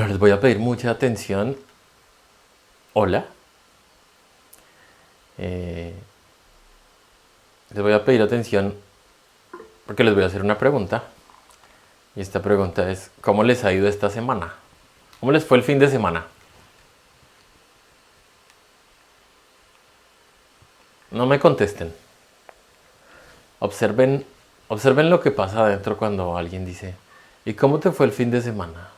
Bueno, les voy a pedir mucha atención. Hola. Eh, Les voy a pedir atención porque les voy a hacer una pregunta. Y esta pregunta es, ¿cómo les ha ido esta semana? ¿Cómo les fue el fin de semana? No me contesten. Observen, observen lo que pasa adentro cuando alguien dice, ¿y cómo te fue el fin de semana?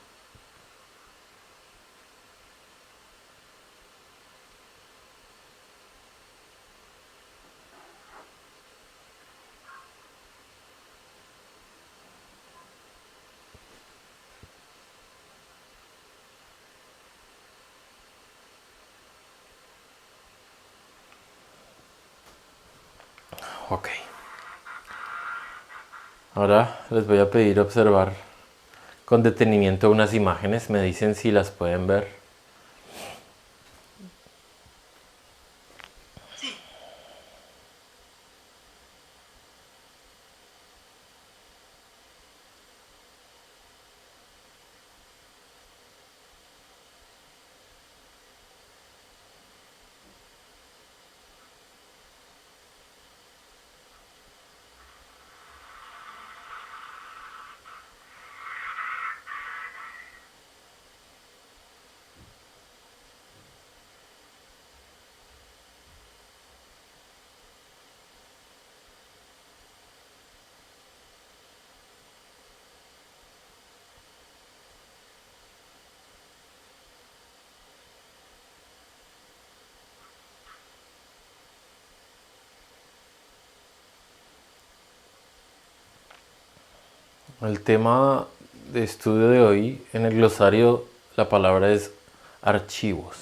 Ok. Ahora les voy a pedir observar con detenimiento unas imágenes. Me dicen si las pueden ver. El tema de estudio de hoy en el glosario, la palabra es archivos.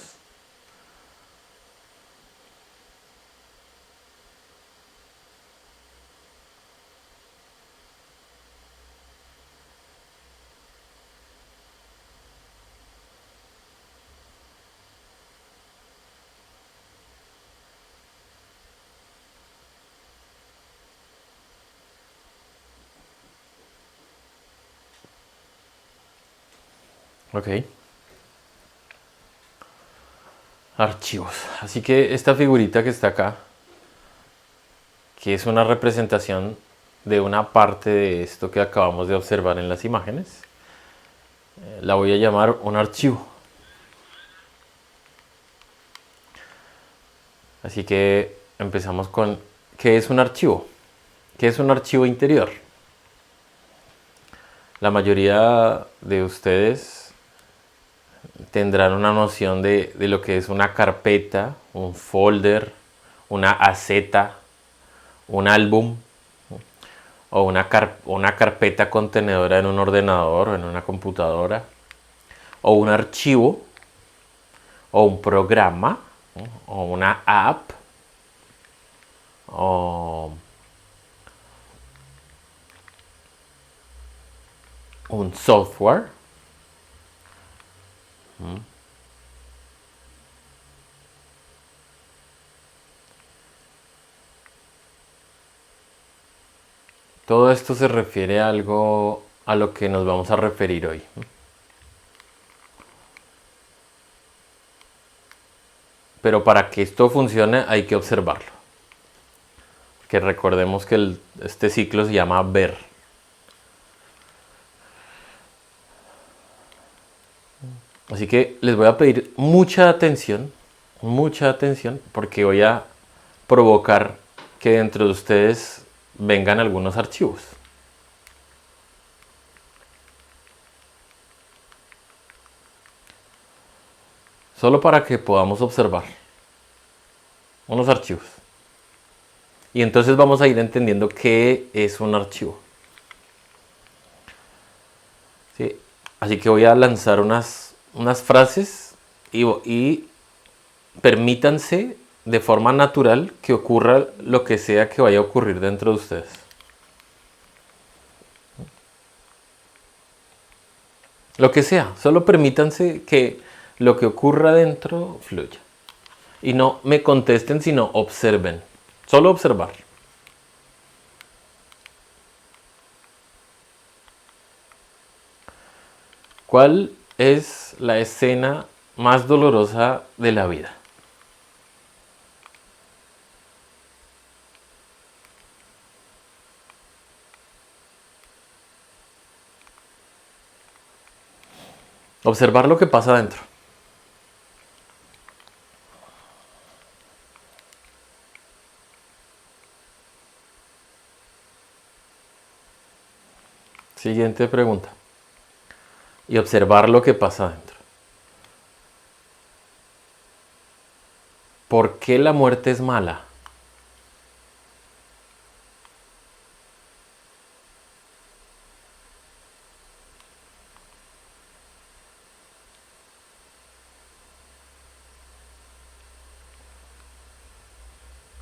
Ok. Archivos. Así que esta figurita que está acá, que es una representación de una parte de esto que acabamos de observar en las imágenes, la voy a llamar un archivo. Así que empezamos con ¿qué es un archivo? ¿Qué es un archivo interior? La mayoría de ustedes tendrán una noción de lo que es una carpeta, un folder, una aceta, un álbum o una carpeta contenedora en un ordenador o en una computadora, o un archivo, o un programa, ¿no? O una app, o un software. Todo esto se refiere a algo a lo que nos vamos a referir hoy. Pero para que esto funcione hay que observarlo. Que recordemos que este ciclo se llama ver. Así que les voy a pedir mucha atención, porque voy a provocar que dentro de ustedes vengan algunos archivos. Solo para que podamos observar unos archivos. Y entonces vamos a ir entendiendo qué es un archivo. ¿Sí? Así que voy a lanzar unas frases y permítanse de forma natural que ocurra lo que sea que vaya a ocurrir dentro de ustedes. Lo que sea, solo permítanse que lo que ocurra dentro fluya. Y no me contesten, sino observen. Solo observar. ¿Cuál es la escena más dolorosa de la vida? Observar lo que pasa adentro. Siguiente pregunta. Y observar lo que pasa adentro. ¿Por qué la muerte es mala?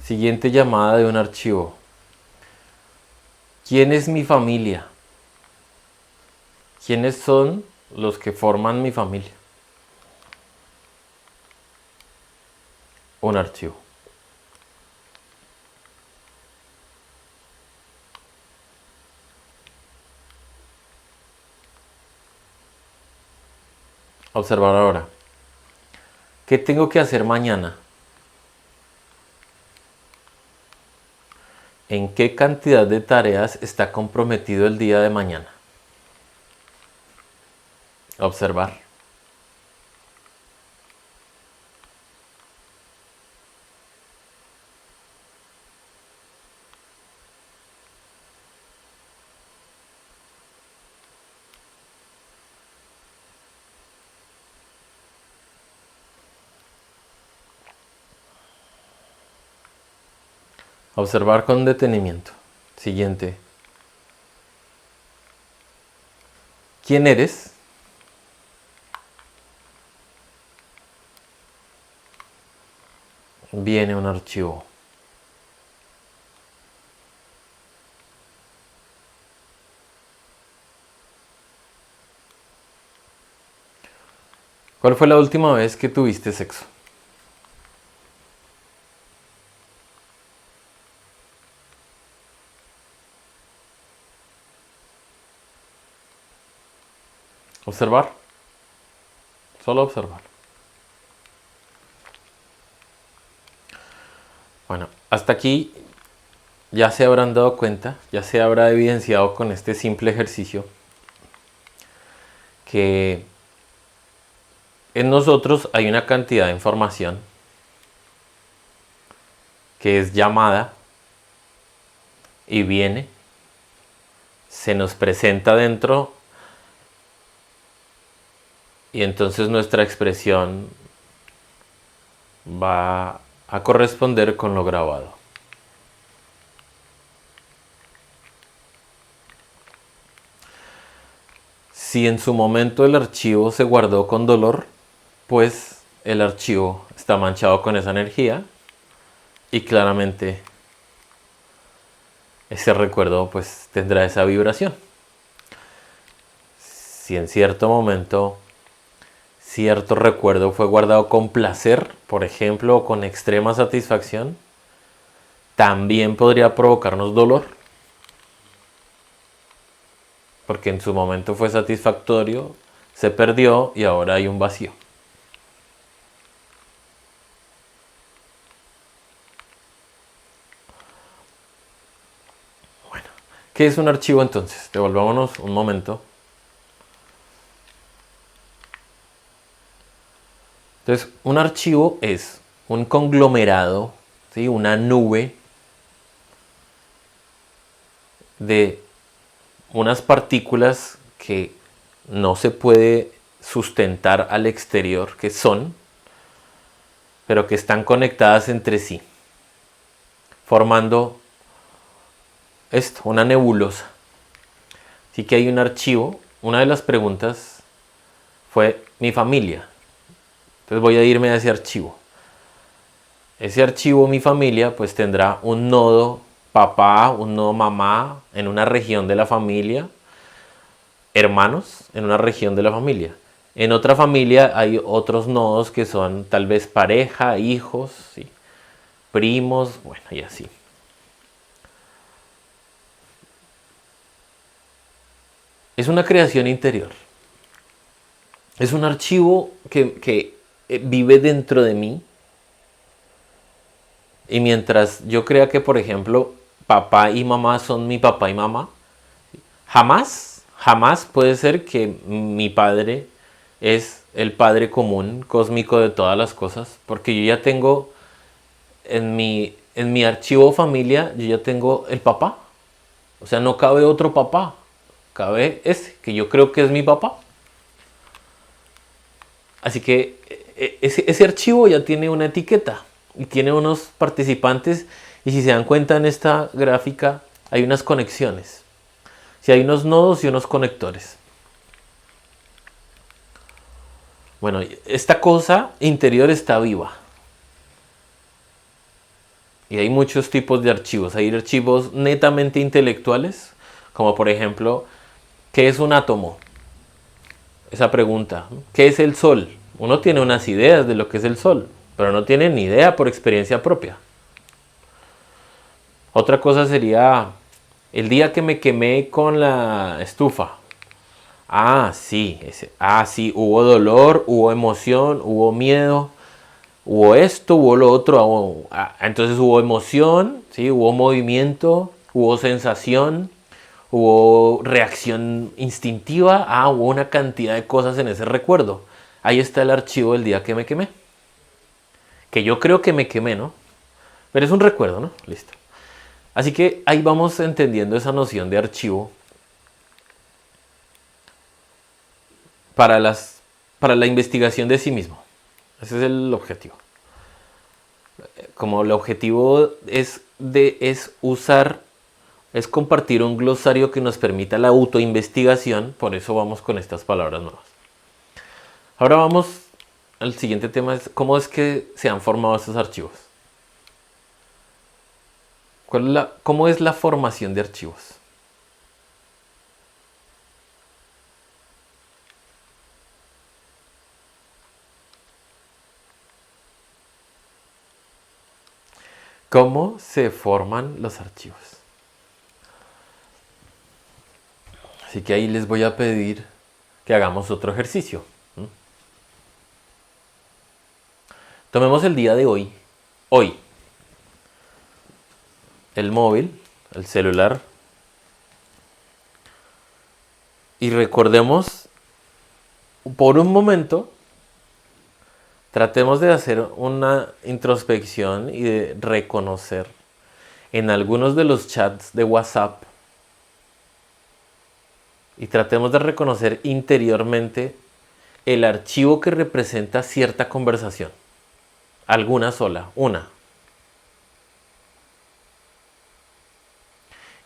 Siguiente llamada de un archivo. ¿Quién es mi familia? ¿Quiénes son los que forman mi familia? Un archivo. Observar ahora. ¿Qué tengo que hacer mañana? ¿En qué cantidad de tareas está comprometido el día de mañana? Observar. Observar con detenimiento. Siguiente. ¿Quién eres? Viene un archivo. ¿Cuál fue la última vez que tuviste sexo? Observar. Solo observar. Bueno, hasta aquí ya se habrán dado cuenta, ya se habrá evidenciado con este simple ejercicio que en nosotros hay una cantidad de información que es llamada y viene, se nos presenta dentro y entonces nuestra expresión va a corresponder con lo grabado. Si en su momento el archivo se guardó con dolor, pues el archivo está manchado con esa energía y claramente ese recuerdo pues tendrá esa vibración. Si en cierto momento cierto recuerdo fue guardado con placer, por ejemplo, o con extrema satisfacción, también podría provocarnos dolor, porque en su momento fue satisfactorio, se perdió y ahora hay un vacío. Bueno, ¿qué es un archivo entonces? Devolvámonos un momento. Entonces, un archivo es un conglomerado, ¿sí? Una nube de unas partículas que no se puede sustentar al exterior, que son, pero que están conectadas entre sí, formando esto, una nebulosa. Así que hay un archivo. Una de las preguntas fue mi familia. Entonces voy a irme a ese archivo. Ese archivo, mi familia, pues tendrá un nodo papá, un nodo mamá en una región de la familia, hermanos en una región de la familia. En otra familia hay otros nodos que son tal vez pareja, hijos, ¿sí? Primos, bueno, y así. Es una creación interior. Es un archivo que vive dentro de mí. Y mientras yo crea que, por ejemplo, papá y mamá son mi papá y mamá, jamás puede ser que mi padre es el padre común, cósmico de todas las cosas, porque yo ya tengo en mi archivo familia, yo ya tengo el papá. O sea, no cabe otro papá, cabe ese, que yo creo que es mi papá. Así que ese archivo ya tiene una etiqueta y tiene unos participantes, y si se dan cuenta en esta gráfica hay unas conexiones. Si hay unos nodos y unos conectores. Bueno, esta cosa interior está viva. Y hay muchos tipos de archivos. Hay archivos netamente intelectuales, como por ejemplo, ¿qué es un átomo? Esa pregunta. ¿Qué es el sol? Uno tiene unas ideas de lo que es el sol, pero no tiene ni idea por experiencia propia. Otra cosa sería el día que me quemé con la estufa. Ah, sí, sí, hubo dolor, hubo emoción, hubo miedo, hubo esto, hubo lo otro. Entonces hubo emoción, ¿sí? Hubo movimiento, hubo sensación, hubo reacción instintiva. Hubo una cantidad de cosas en ese recuerdo. Ahí está el archivo del día que me quemé. Que yo creo que me quemé, ¿no? Pero es un recuerdo, ¿no? Listo. Así que ahí vamos entendiendo esa noción de archivo para, para la investigación de sí mismo. Ese es el objetivo. Como el objetivo es compartir un glosario que nos permita la autoinvestigación, por eso vamos con estas palabras nuevas. Ahora vamos al siguiente tema, es cómo es que se han formado estos archivos. ¿Cómo es la formación de archivos? ¿Cómo se forman los archivos? Así que ahí les voy a pedir que hagamos otro ejercicio. Tomemos el día de hoy. Hoy. El móvil, el celular. Y recordemos, por un momento, tratemos de hacer una introspección y de reconocer en algunos de los chats de WhatsApp, y tratemos de reconocer interiormente el archivo que representa cierta conversación. Alguna sola, una.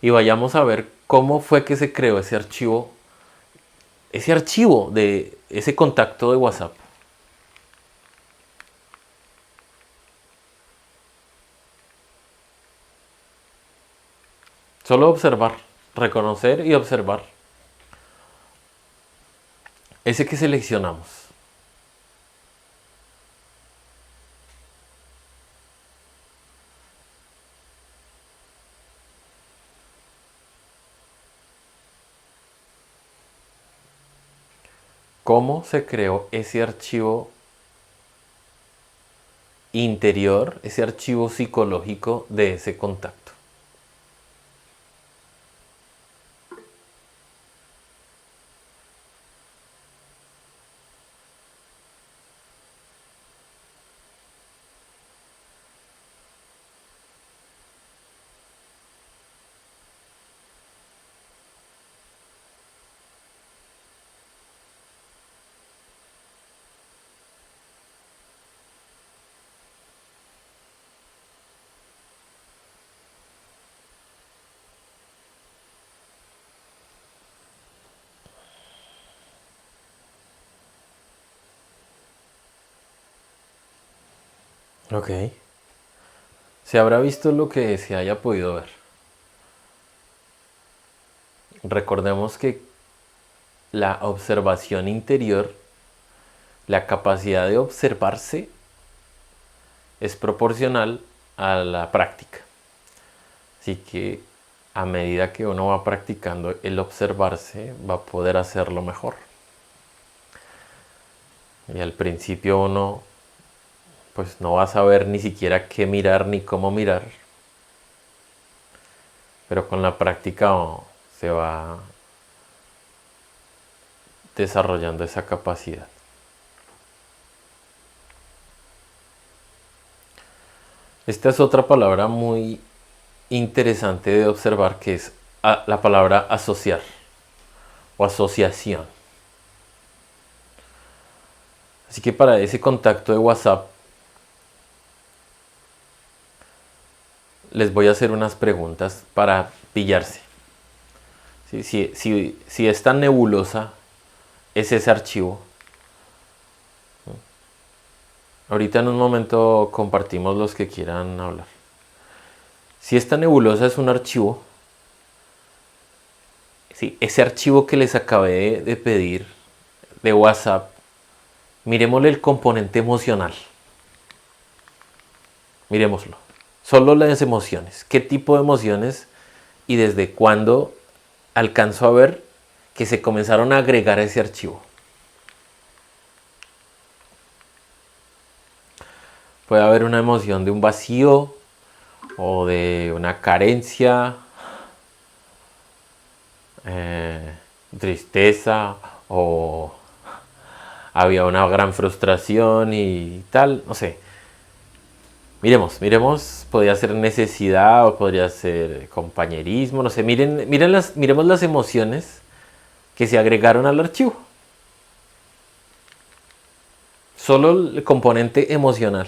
Y vayamos a ver cómo fue que se creó ese archivo de ese contacto de WhatsApp. Solo observar, reconocer y observar. Ese que seleccionamos. ¿Cómo se creó ese archivo interior, ese archivo psicológico de ese contacto? Ok. Se habrá visto lo que se haya podido ver. Recordemos que la observación interior, la capacidad de observarse, es proporcional a la práctica. Así que a medida que uno va practicando el observarse, va a poder hacerlo mejor. Y al principio uno pues no va a saber ni siquiera qué mirar ni cómo mirar, pero con la práctica se va desarrollando esa capacidad. Esta es otra palabra muy interesante de observar, que es la palabra asociar o asociación. Así que para ese contacto de WhatsApp les voy a hacer unas preguntas para pillarse. Si es tan nebulosa es ese archivo. Ahorita en un momento compartimos los que quieran hablar. Si esta nebulosa es un archivo, ¿sí? Ese archivo que les acabé de pedir de WhatsApp, miremosle el componente emocional. Miremoslo. Solo las emociones. ¿Qué tipo de emociones y desde cuándo alcanzó a ver que se comenzaron a agregar a ese archivo? Puede haber una emoción de un vacío o de una carencia, tristeza, o había una gran frustración y tal, no sé. Miremos, podría ser necesidad o podría ser compañerismo, no sé. Miremos las emociones que se agregaron al archivo. Solo el componente emocional.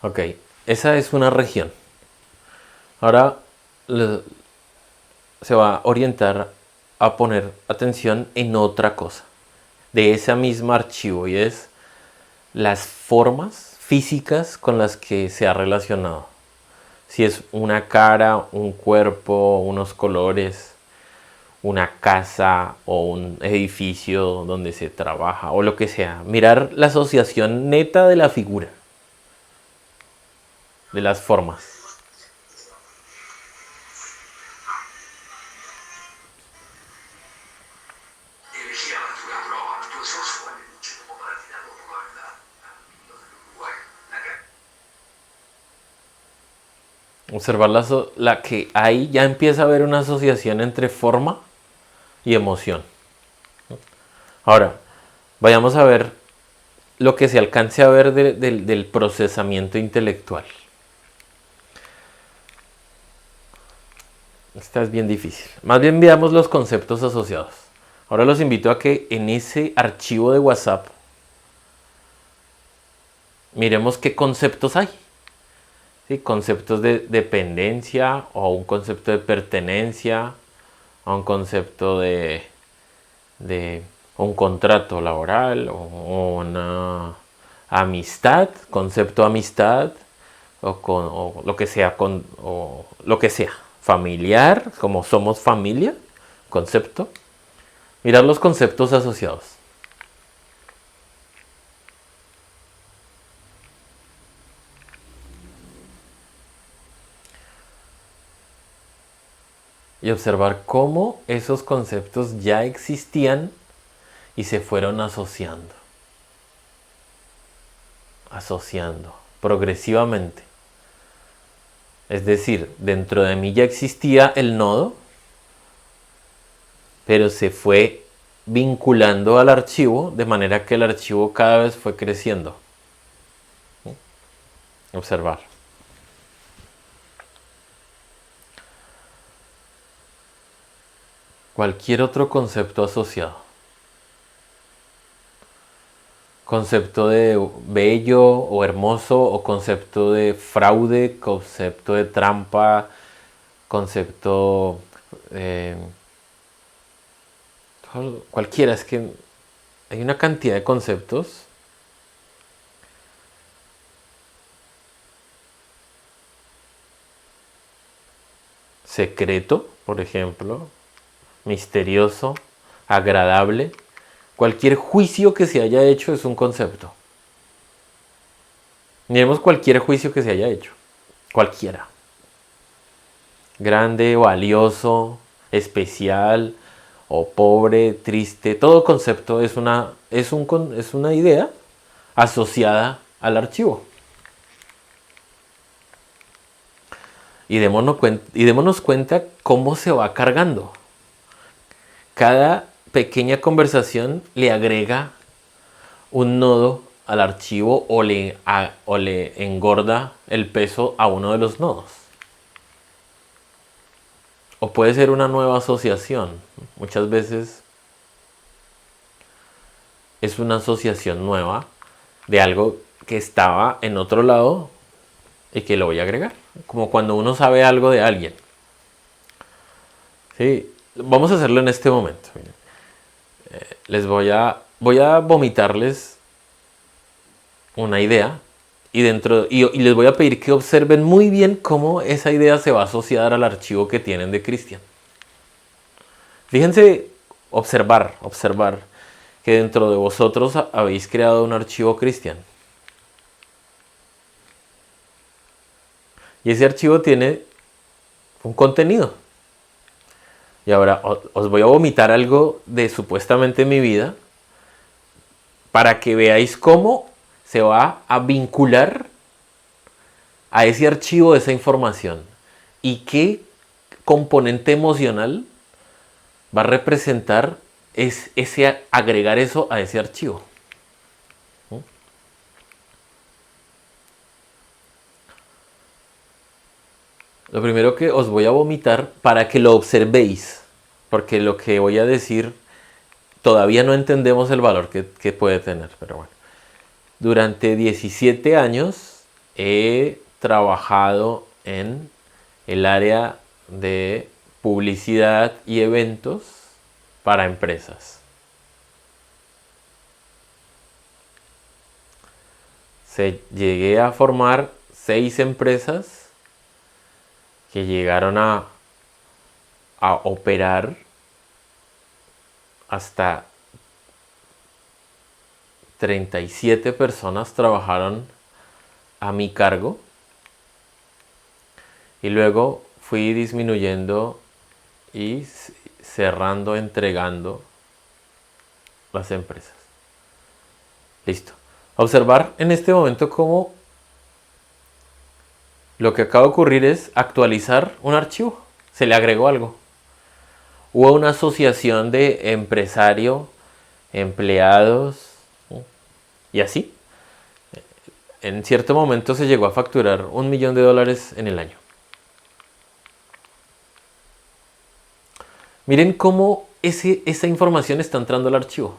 Ok, esa es una región. Ahora se va a orientar a poner atención en otra cosa de ese mismo archivo, y es las formas físicas con las que se ha relacionado. Si es una cara, un cuerpo, unos colores, una casa o un edificio donde se trabaja o lo que sea. Mirar la asociación neta de la figura, de las formas. Observar la que ahí ya empieza a haber una asociación entre forma y emoción. Ahora, vayamos a ver lo que se alcance a ver del procesamiento intelectual. Esta es bien difícil. Más bien veamos los conceptos asociados. Ahora los invito a que en ese archivo de WhatsApp miremos qué conceptos hay. ¿Sí? Conceptos de dependencia, o un concepto de pertenencia, o un concepto de un contrato laboral, o una amistad, concepto de amistad, o lo que sea, o lo que sea, familiar, como somos familia, concepto. Mirar los conceptos asociados. Y observar cómo esos conceptos ya existían y se fueron asociando progresivamente. Es decir, dentro de mí ya existía el nodo, pero se fue vinculando al archivo de manera que el archivo cada vez fue creciendo. Observar. Cualquier otro concepto asociado. Concepto de bello o hermoso, o concepto de fraude, concepto de trampa, concepto cualquiera. Es que hay una cantidad de conceptos secreto, por ejemplo, misterioso, agradable. Cualquier juicio que se haya hecho es un concepto. Miremos cualquier juicio que se haya hecho. Cualquiera. Grande, valioso, especial o pobre, triste. Todo concepto es una idea asociada al archivo. Y démonos cuenta cómo se va cargando. Cada pequeña conversación le agrega un nodo al archivo o le engorda el peso a uno de los nodos. O puede ser una nueva asociación. Muchas veces es una asociación nueva de algo que estaba en otro lado y que lo voy a agregar. Como cuando uno sabe algo de alguien. ¿Sí? Vamos a hacerlo en este momento. Voy a vomitarles una idea y les voy a pedir que observen muy bien cómo esa idea se va a asociar al archivo que tienen de Cristian. Fíjense, observar que dentro de vosotros habéis creado un archivo Cristian. Y ese archivo tiene un contenido. Y ahora os voy a vomitar algo de supuestamente mi vida para que veáis cómo se va a vincular a ese archivo esa información y qué componente emocional va a representar agregar eso a ese archivo. Lo primero que os voy a vomitar para que lo observéis, porque lo que voy a decir todavía no entendemos el valor que puede tener, pero bueno. Durante 17 años he trabajado en el área de publicidad y eventos para empresas. Llegué a formar 6 empresas que llegaron a operar hasta 37 personas trabajaron a mi cargo y luego fui disminuyendo y cerrando, entregando las empresas. Listo. Observar en este momento cómo lo que acaba de ocurrir es actualizar un archivo. Se le agregó algo. Hubo una asociación de empresario, empleados y así. En cierto momento se llegó a facturar $1 millón en el año. Miren cómo esa información está entrando al archivo.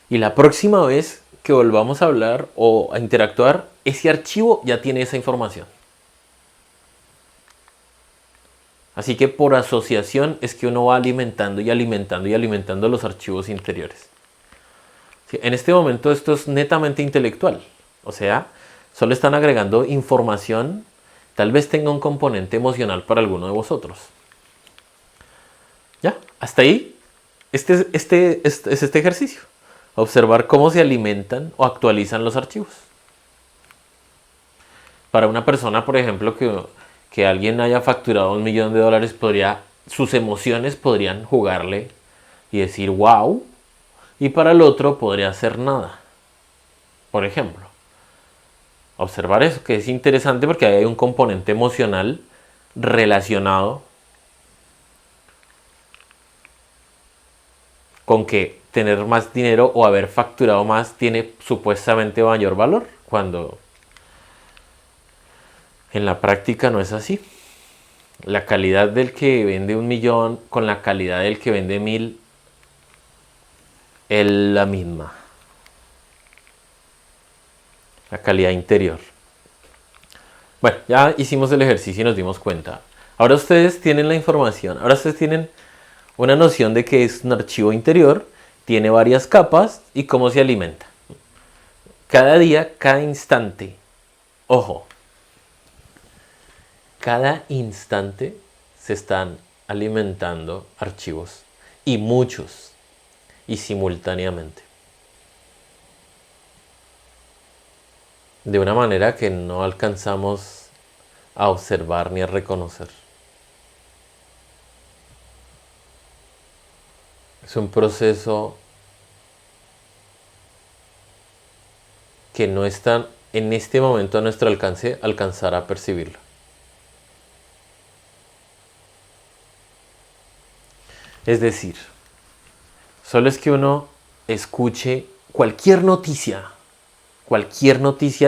Y la próxima vez que volvamos a hablar o a interactuar, ese archivo ya tiene esa información. Así que por asociación es que uno va alimentando y alimentando y alimentando los archivos interiores. ¿Sí? En este momento esto es netamente intelectual. O sea, solo están agregando información, tal vez tenga un componente emocional para alguno de vosotros. ¿Ya? Hasta ahí, este es este ejercicio. Observar cómo se alimentan o actualizan los archivos. Para una persona, por ejemplo, que alguien haya facturado $1 millón, sus emociones podrían jugarle y decir wow, y para el otro podría hacer nada. Por ejemplo, observar eso, que es interesante porque hay un componente emocional relacionado con que tener más dinero o haber facturado más tiene supuestamente mayor valor, cuando en la práctica no es así. La calidad del que vende $1 millón con la calidad del que vende 1000 es la misma. La calidad interior. Bueno, ya hicimos el ejercicio y nos dimos cuenta. Ahora ustedes tienen la información. Ahora ustedes tienen una noción de que es un archivo interior, tiene varias capas y cómo se alimenta. Cada día, cada instante. Ojo. Cada instante se están alimentando archivos, y muchos, y simultáneamente. De una manera que no alcanzamos a observar ni a reconocer. Es un proceso que no está en este momento a nuestro alcance alcanzar a percibirlo. Es decir, solo es que uno escuche cualquier noticia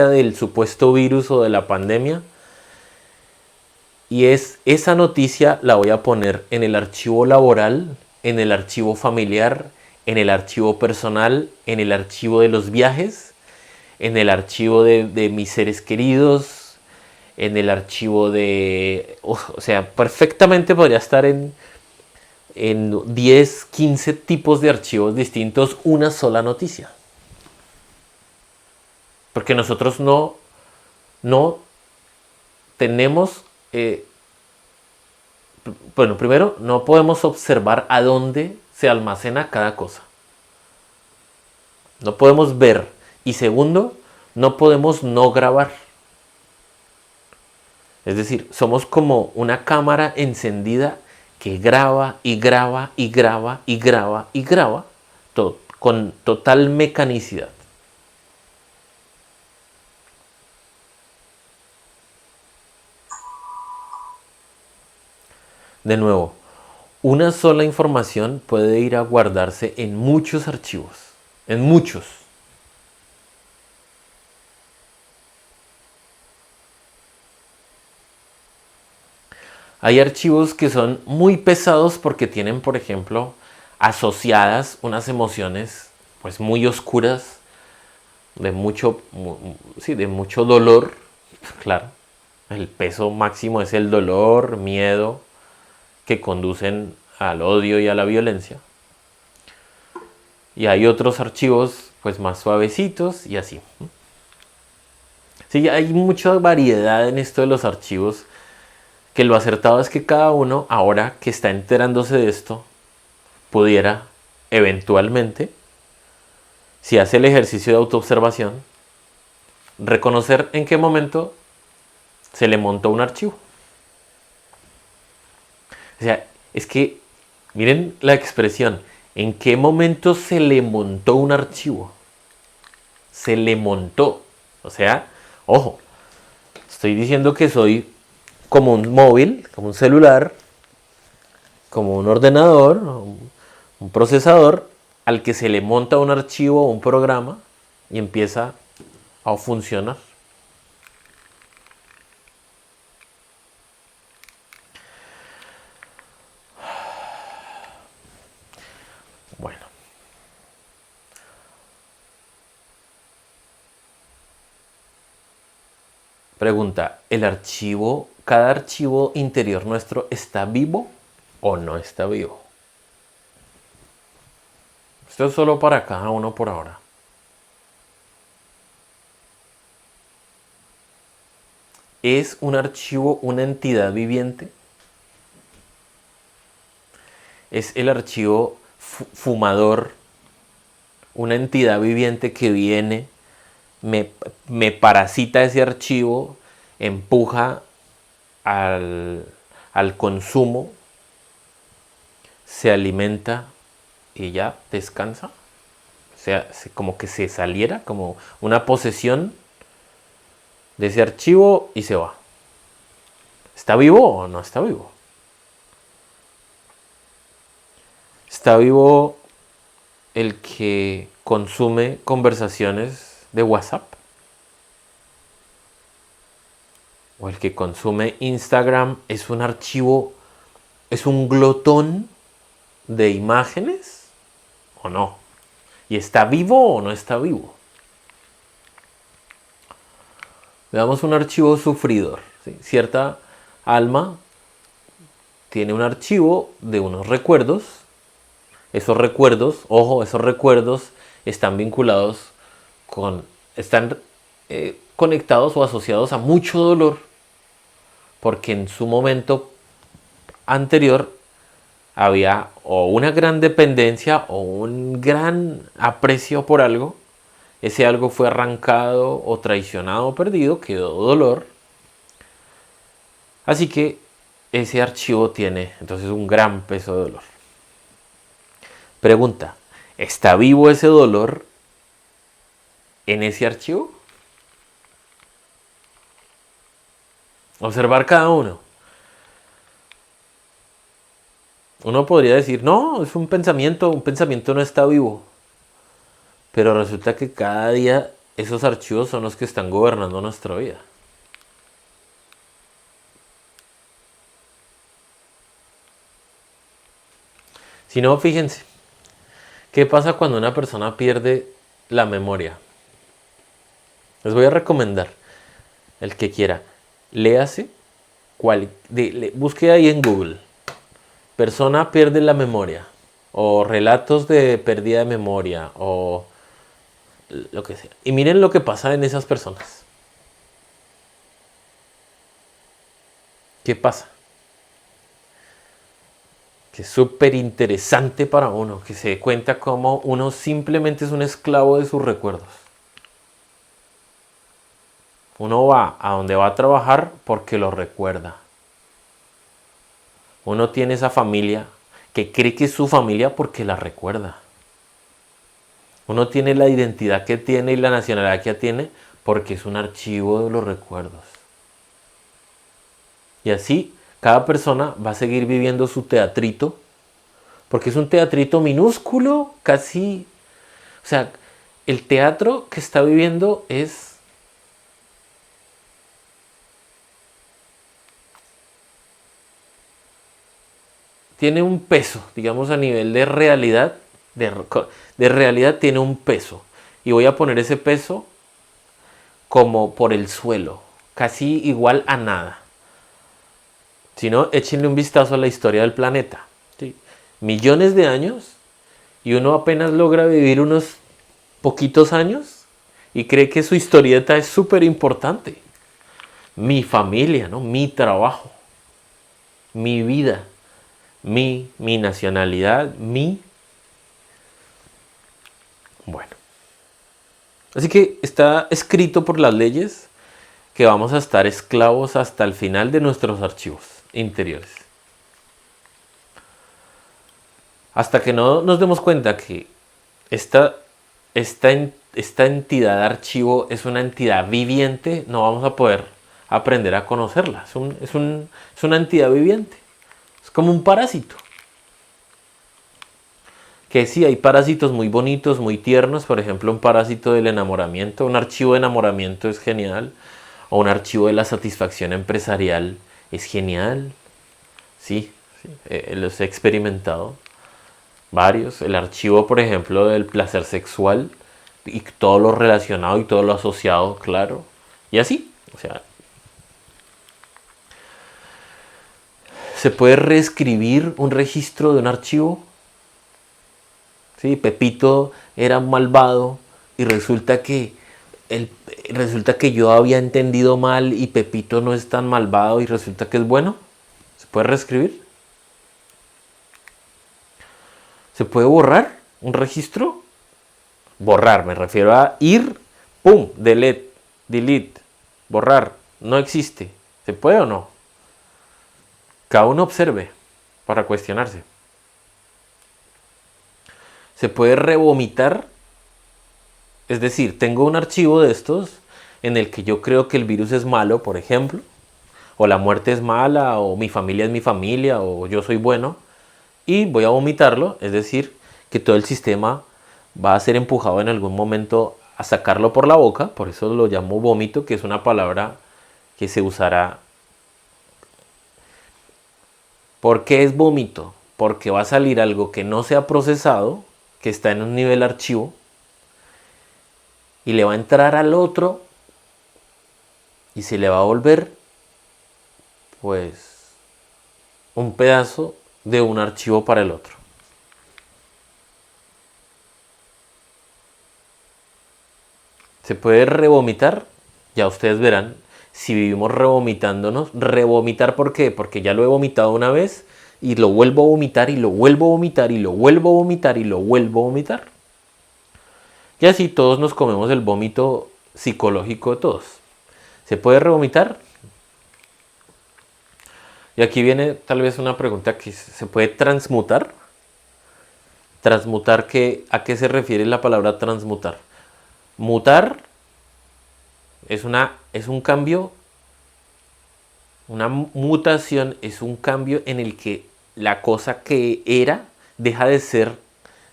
del supuesto virus o de la pandemia, y esa noticia la voy a poner en el archivo laboral, en el archivo familiar, en el archivo personal, en el archivo de los viajes, en el archivo de mis seres queridos, en el archivo de... O sea, perfectamente podría estar en 10, 15 tipos de archivos distintos una sola noticia. Porque nosotros no tenemos... bueno, primero, no podemos observar a dónde se almacena cada cosa. No podemos ver. Y segundo, no podemos no grabar. Es decir, somos como una cámara encendida que graba y graba y graba y graba y graba con total mecanicidad. De nuevo, una sola información puede ir a guardarse en muchos archivos, en muchos. Hay archivos que son muy pesados porque tienen, por ejemplo, asociadas unas emociones pues muy oscuras, de mucho dolor. Claro, el peso máximo es el dolor, miedo, que conducen al odio y a la violencia. Y hay otros archivos pues más suavecitos y así. Sí, hay mucha variedad en esto de los archivos, que lo acertado es que cada uno, ahora que está enterándose de esto, pudiera eventualmente, si hace el ejercicio de autoobservación, reconocer en qué momento se le montó un archivo. O sea, es que, miren la expresión, ¿en qué momento se le montó un archivo? Se le montó. O sea, ojo, estoy diciendo que soy como un móvil, como un celular, como un ordenador, un procesador, al que se le monta un archivo o un programa y empieza a funcionar. Bueno. Pregunta, cada archivo interior nuestro está vivo o no está vivo? Esto es solo para cada uno por ahora. ¿Es un archivo una entidad viviente? ¿Es el archivo fumador una entidad viviente que viene, me parasita ese archivo, empuja al consumo, se alimenta y ya descansa? O sea, como que se saliera, como una posesión de ese archivo y se va. ¿Está vivo o no está vivo? ¿Está vivo el que consume conversaciones de WhatsApp? ¿O el que consume Instagram es un archivo, es un glotón de imágenes o no? ¿Y está vivo o no está vivo? Veamos un archivo sufridor. ¿Sí? Cierta alma tiene un archivo de unos recuerdos. Esos recuerdos, ojo, esos recuerdos están vinculados están conectados o asociados a mucho dolor. porque en su momento anterior había o una gran dependencia o un gran aprecio por algo. Ese algo fue arrancado o traicionado o perdido, quedó dolor. Así que ese archivo tiene entonces un gran peso de dolor. Pregunta, ¿está vivo ese dolor en ese archivo? Observar cada uno. Uno podría decir, no, es un pensamiento no está vivo. Pero resulta que cada día esos archivos son los que están gobernando nuestra vida. Si no, fíjense, ¿qué pasa cuando una persona pierde la memoria? Les voy a recomendar, el que quiera, léase, busque ahí en Google, persona pierde la memoria, o relatos de pérdida de memoria, o lo que sea. Y miren lo que pasa en esas personas. ¿Qué pasa? Que es súper interesante para uno, que se dé cuenta cómo uno simplemente es un esclavo de sus recuerdos. Uno va a donde va a trabajar porque lo recuerda. Uno tiene esa familia que cree que es su familia porque la recuerda. Uno tiene la identidad que tiene y la nacionalidad que tiene porque es un archivo de los recuerdos. Y así cada persona va a seguir viviendo su teatrito, porque es un teatrito minúsculo, casi... O sea, el teatro que está viviendo tiene un peso, digamos a nivel de realidad, de realidad tiene un peso. Y voy a poner ese peso como por el suelo, casi igual a nada. Si no, échenle un vistazo a la historia del planeta. ¿Sí? Millones de años y uno apenas logra vivir unos poquitos años y cree que su historieta es súper importante. Mi familia, ¿no? Mi trabajo, mi vida, mi nacionalidad, Bueno. Así que está escrito por las leyes que vamos a estar esclavos hasta el final de nuestros archivos interiores. Hasta que no nos demos cuenta que esta entidad archivo es una entidad viviente, no vamos a poder aprender a conocerla. Es una entidad viviente. Es como un parásito. Que sí, hay parásitos muy bonitos, muy tiernos. Por ejemplo, un parásito del enamoramiento. Un archivo de enamoramiento es genial. O un archivo de la satisfacción empresarial es genial. Sí, los he experimentado. Varios. El archivo, por ejemplo, del placer sexual y todo lo relacionado y todo lo asociado, claro. Y así, o sea, se puede reescribir un registro de un archivo. Sí, Pepito era malvado y resulta que yo había entendido mal y Pepito no es tan malvado y resulta que es bueno. ¿Se puede reescribir? ¿Se puede borrar un registro? Borrar, me refiero a ir, pum, delete, borrar, no existe. ¿Se puede o no? Cada uno observe para cuestionarse. ¿Se puede revomitar? Es decir, tengo un archivo de estos en el que yo creo que el virus es malo, por ejemplo, o la muerte es mala, o mi familia es mi familia, o yo soy bueno, y voy a vomitarlo, es decir, que todo el sistema va a ser empujado en algún momento a sacarlo por la boca, por eso lo llamo vómito, que es una palabra que se usará. ¿Por qué es vómito? Porque va a salir algo que no se ha procesado, que está en un nivel archivo, y le va a entrar al otro y se le va a volver, pues, un pedazo de un archivo para el otro. ¿Se puede revomitar? Ya ustedes verán si vivimos revomitándonos. ¿Revomitar por qué? Porque ya lo he vomitado una vez y lo vuelvo a vomitar y lo vuelvo a vomitar y lo vuelvo a vomitar y lo vuelvo a vomitar. Y así todos nos comemos el vómito psicológico de todos. ¿Se puede revomitar? Y aquí viene tal vez una pregunta que ¿se puede transmutar? ¿Transmutar qué? ¿A qué se refiere la palabra transmutar? Mutar es un cambio, una mutación es un cambio en el que la cosa que era deja de ser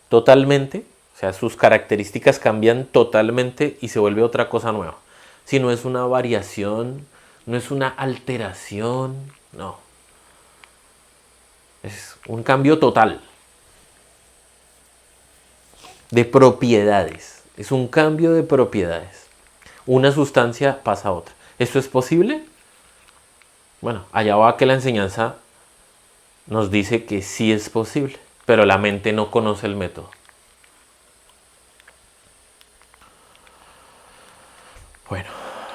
totalmente, o sea, sus características cambian totalmente y se vuelve otra cosa nueva. Si no es una variación, no es una alteración, no. Es un cambio total de propiedades. Es un cambio de propiedades. Una sustancia pasa a otra. ¿Esto es posible? Bueno, allá va que la enseñanza nos dice que sí es posible, pero la mente no conoce el método. Bueno,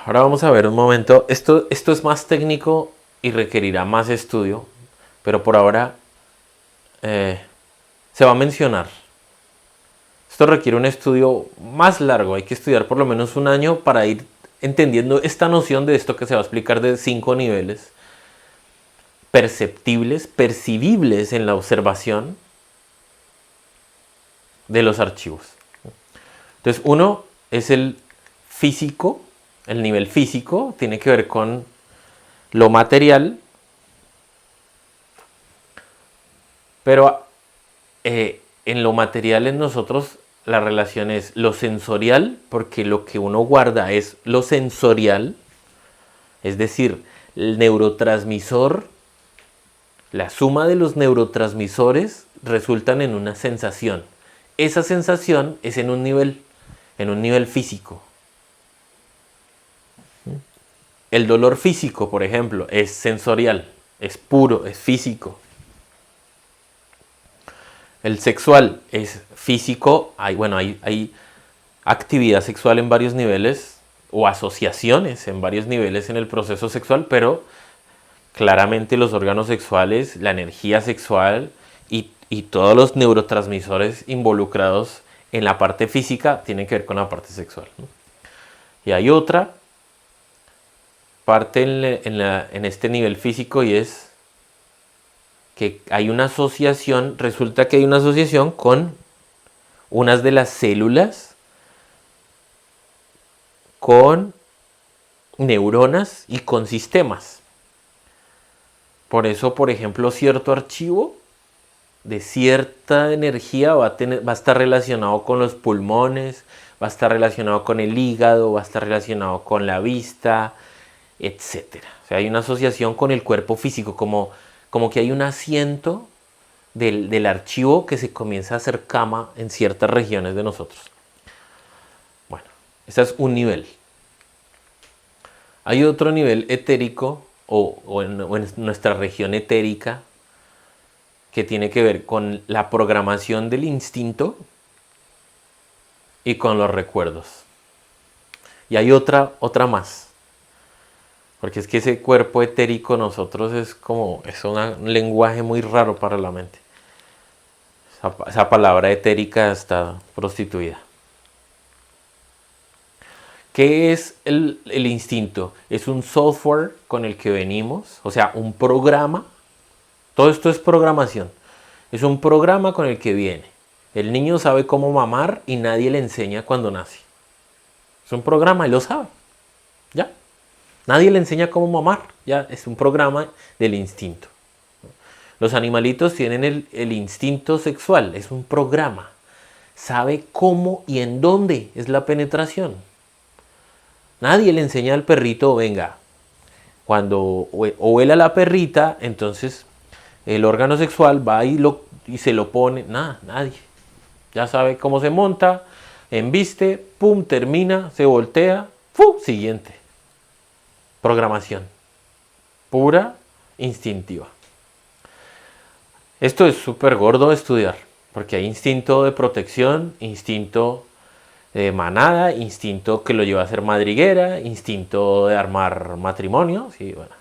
ahora vamos a ver un momento. Esto es más técnico y requerirá más estudio, pero por ahora se va a mencionar. Esto requiere un estudio más largo. Hay que estudiar por lo menos un año para ir entendiendo esta noción de esto que se va a explicar de 5 niveles perceptibles, percibibles en la observación de los archivos. Entonces, uno es el físico, el nivel físico, tiene que ver con lo material, pero en lo material en nosotros la relación es lo sensorial, porque lo que uno guarda es lo sensorial, es decir, el neurotransmisor, la suma de los neurotransmisores resultan en una sensación. Esa sensación es en un nivel físico. El dolor físico, por ejemplo, es sensorial, es puro, es físico. El sexual es físico, hay actividad sexual en varios niveles o asociaciones en varios niveles en el proceso sexual, pero claramente los órganos sexuales, la energía sexual y todos los neurotransmisores involucrados en la parte física tienen que ver con la parte sexual, ¿no? Y hay otra parte en este nivel físico y es que hay una asociación, resulta que hay una asociación con unas de las células, con neuronas y con sistemas. Por eso, por ejemplo, cierto archivo de cierta energía va a estar relacionado con los pulmones, va a estar relacionado con el hígado, va a estar relacionado con la vista, etc. O sea, hay una asociación con el cuerpo físico, como que hay un asiento del archivo que se comienza a hacer cama en ciertas regiones de nosotros. Bueno, este es un nivel. Hay otro nivel etérico o en nuestra región etérica que tiene que ver con la programación del instinto y con los recuerdos. Y hay otra más. Porque es que ese cuerpo etérico nosotros es un lenguaje muy raro para la mente. Esa palabra etérica está prostituida. ¿Qué es el instinto? Es un software con el que venimos, o sea, un programa. Todo esto es programación. Es un programa con el que viene. El niño sabe cómo mamar y nadie le enseña cuando nace. Es un programa y lo sabe. ¿Ya? Nadie le enseña cómo mamar. Ya es un programa del instinto. Los animalitos tienen el instinto sexual. Es un programa. Sabe cómo y en dónde es la penetración. Nadie le enseña al perrito, venga, cuando huele a la perrita, entonces el órgano sexual va y se lo pone. Nada, nadie. Ya sabe cómo se monta, embiste, pum, termina, se voltea, ¡pum! Siguiente. Programación. Pura, instintiva. Esto es súper gordo de estudiar, porque hay instinto de protección, instinto manada, instinto que lo lleva a ser madriguera, instinto de armar matrimonio. Sí, bueno.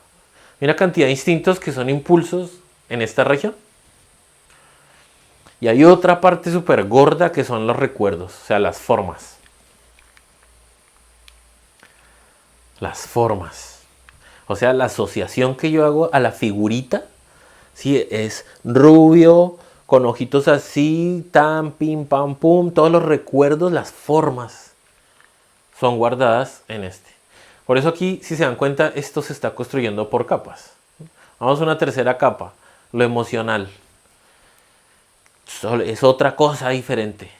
Hay una cantidad de instintos que son impulsos en esta región. Y hay otra parte súper gorda que son los recuerdos, o sea, las formas. Las formas. O sea, la asociación que yo hago a la figurita, sí, es rubio, con ojitos así, tan, pim, pam, pum, todos los recuerdos, las formas son guardadas en este. Por eso aquí, si se dan cuenta, esto se está construyendo por capas. Vamos a una tercera capa, lo emocional. Es otra cosa diferente.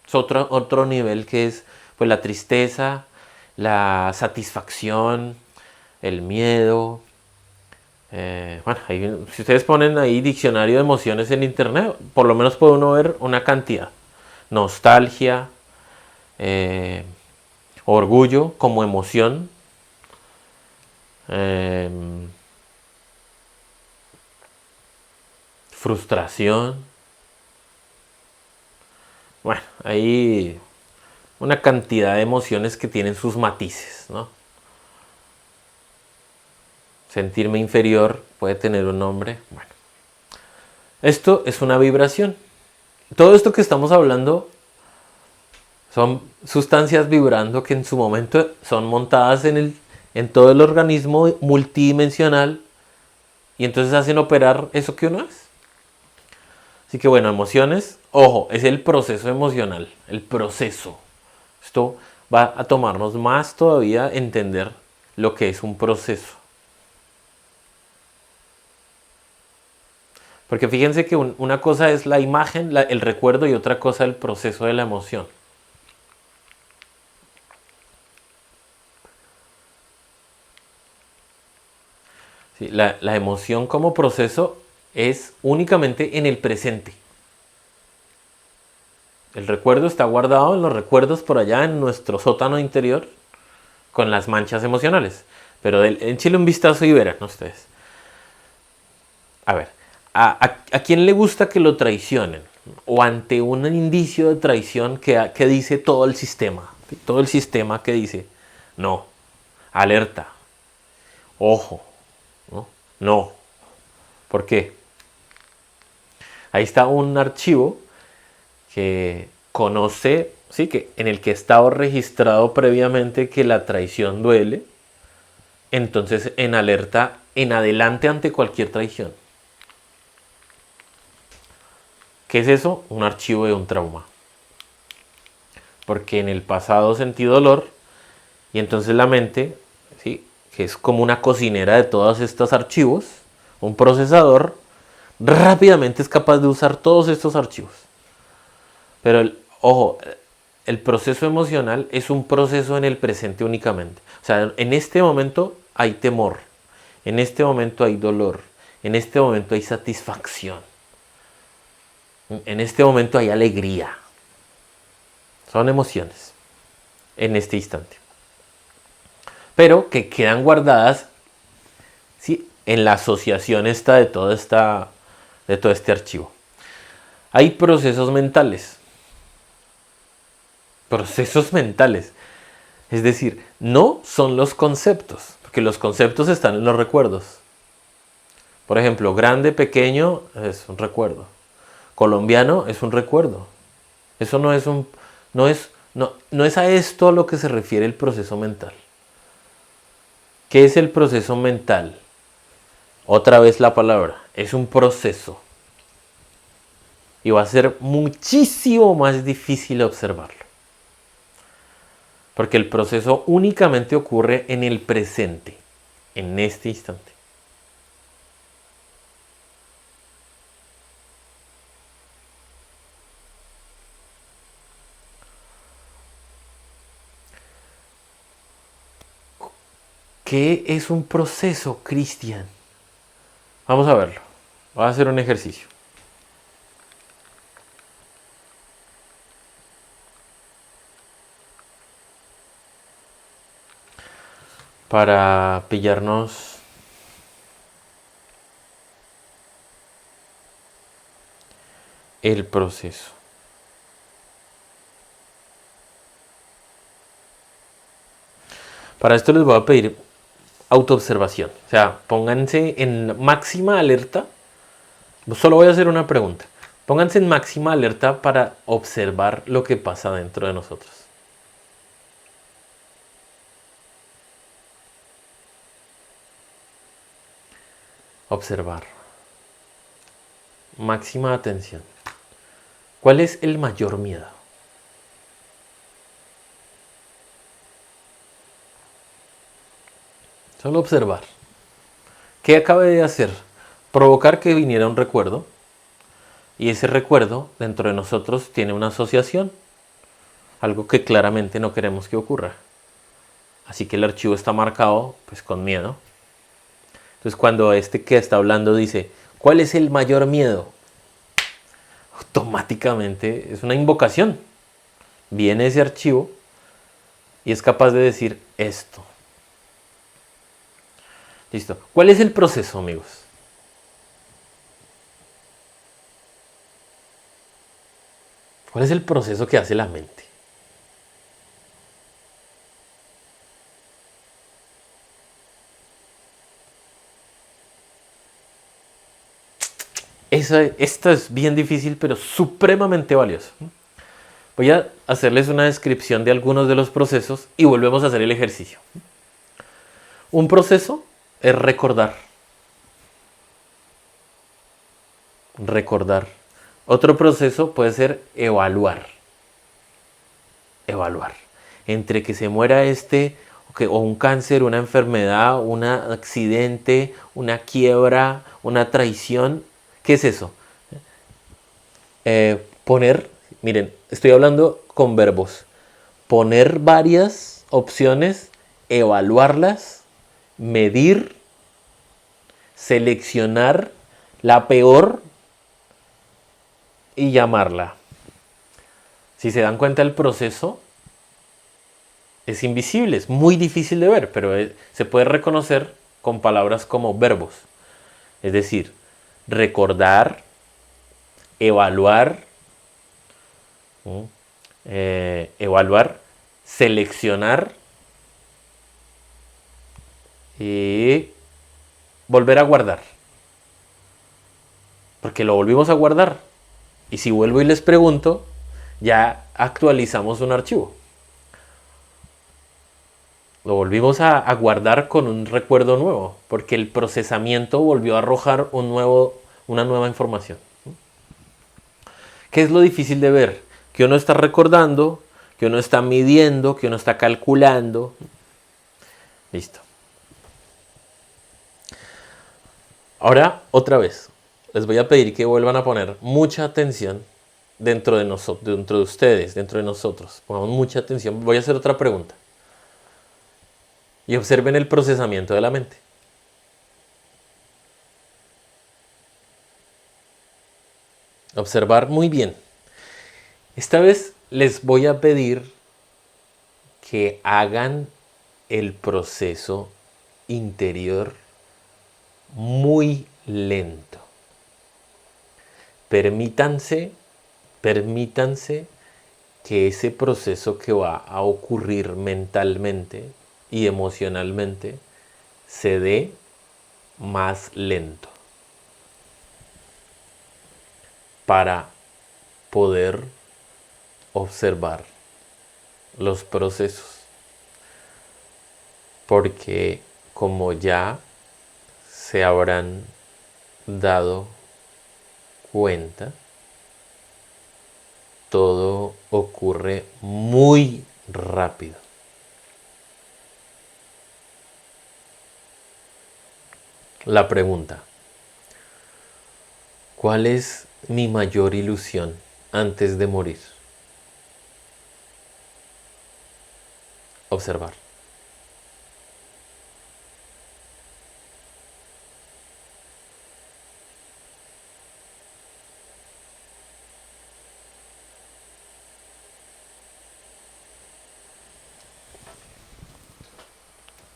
Es otro nivel que es pues la tristeza, la satisfacción, el miedo. Bueno, si ustedes ponen ahí diccionario de emociones en internet, por lo menos puede uno ver una cantidad. Nostalgia, eh, orgullo como emoción, eh, frustración. Bueno, hay una cantidad de emociones que tienen sus matices, ¿no? Sentirme inferior puede tener un nombre. Bueno, esto es una vibración. Todo esto que estamos hablando son sustancias vibrando que en su momento son montadas en todo el organismo multidimensional y entonces hacen operar eso que uno es. Así que bueno, emociones, ojo, es el proceso emocional, el proceso. Esto va a tomarnos más todavía entender lo que es un proceso. Porque fíjense que una cosa es la imagen, el recuerdo y otra cosa el proceso de la emoción. Sí, la emoción como proceso es únicamente en el presente. El recuerdo está guardado en los recuerdos por allá en nuestro sótano interior con las manchas emocionales. Pero échenle un vistazo y verán ustedes. A ver, ¿a quién le gusta que lo traicionen? O ante un indicio de traición que dice todo el sistema. Todo el sistema que dice, no, alerta, ojo, no, no. ¿Por qué? Ahí está un archivo que conoce, sí, que en el que ha estado registrado previamente que la traición duele. Entonces, en alerta en adelante ante cualquier traición. ¿Qué es eso? Un archivo de un trauma. Porque en el pasado sentí dolor y entonces la mente, ¿sí?, que es como una cocinera de todos estos archivos, un procesador, rápidamente es capaz de usar todos estos archivos. Pero, ojo, el proceso emocional es un proceso en el presente únicamente. O sea, en este momento hay temor, en este momento hay dolor, en este momento hay satisfacción, en este momento hay alegría. Son emociones en este instante. Pero que quedan guardadas, ¿sí?, en la asociación de todo este archivo. Hay procesos mentales. Procesos mentales. Es decir, no son los conceptos, porque los conceptos están en los recuerdos. Por ejemplo, grande, pequeño es un recuerdo. Colombiano es un recuerdo. Eso no es no es a esto a lo que se refiere el proceso mental. ¿Qué es el proceso mental? Otra vez la palabra, es un proceso. Y va a ser muchísimo más difícil observarlo. Porque el proceso únicamente ocurre en el presente, en este instante. ¿Qué es un proceso, Cristian? Vamos a verlo. Voy a hacer un ejercicio. Para pillarnos el proceso. Para esto les voy a pedir autoobservación. O sea, pónganse en máxima alerta. Solo voy a hacer una pregunta. Pónganse en máxima alerta para observar lo que pasa dentro de nosotros. Observar. Máxima atención. ¿Cuál es el mayor miedo? Solo observar. ¿Qué acabé de hacer? Provocar que viniera un recuerdo. Y ese recuerdo dentro de nosotros tiene una asociación. Algo que claramente no queremos que ocurra. Así que el archivo está marcado pues con miedo. Entonces cuando este que está hablando dice, ¿cuál es el mayor miedo? Automáticamente es una invocación. Viene ese archivo y es capaz de decir esto. Listo. ¿Cuál es el proceso, amigos? ¿Cuál es el proceso que hace la mente? Esto es bien difícil, pero supremamente valioso. Voy a hacerles una descripción de algunos de los procesos y volvemos a hacer el ejercicio. Un proceso es recordar. Recordar. Otro proceso puede ser evaluar. Evaluar. Entre que se muera o un cáncer, una enfermedad, un accidente, una quiebra, una traición. ¿Qué es eso? Miren, estoy hablando con verbos. Poner varias opciones, evaluarlas, medir, seleccionar la peor y llamarla. Si se dan cuenta, el proceso es invisible, es muy difícil de ver, pero se puede reconocer con palabras como verbos. Es decir, recordar, evaluar, seleccionar y volver a guardar. Porque lo volvimos a guardar. Y si vuelvo y les pregunto, ya actualizamos un archivo. Lo volvimos a guardar con un recuerdo nuevo, porque el procesamiento volvió a arrojar una nueva información. ¿Qué es lo difícil de ver? Que uno está recordando, que uno está midiendo, que uno está calculando. Listo. Ahora, otra vez, les voy a pedir que vuelvan a poner mucha atención dentro de nosotros, dentro de ustedes, dentro de nosotros. Pongamos mucha atención. Voy a hacer otra pregunta. Y observen el procesamiento de la mente. Observar muy bien. Esta vez les voy a pedir que hagan el proceso interior muy lento. Permítanse que ese proceso que va a ocurrir mentalmente y emocionalmente se dé más lento para poder observar los procesos, porque como ya se habrán dado cuenta, todo ocurre muy rápido. La pregunta: ¿cuál es mi mayor ilusión antes de morir? Observar.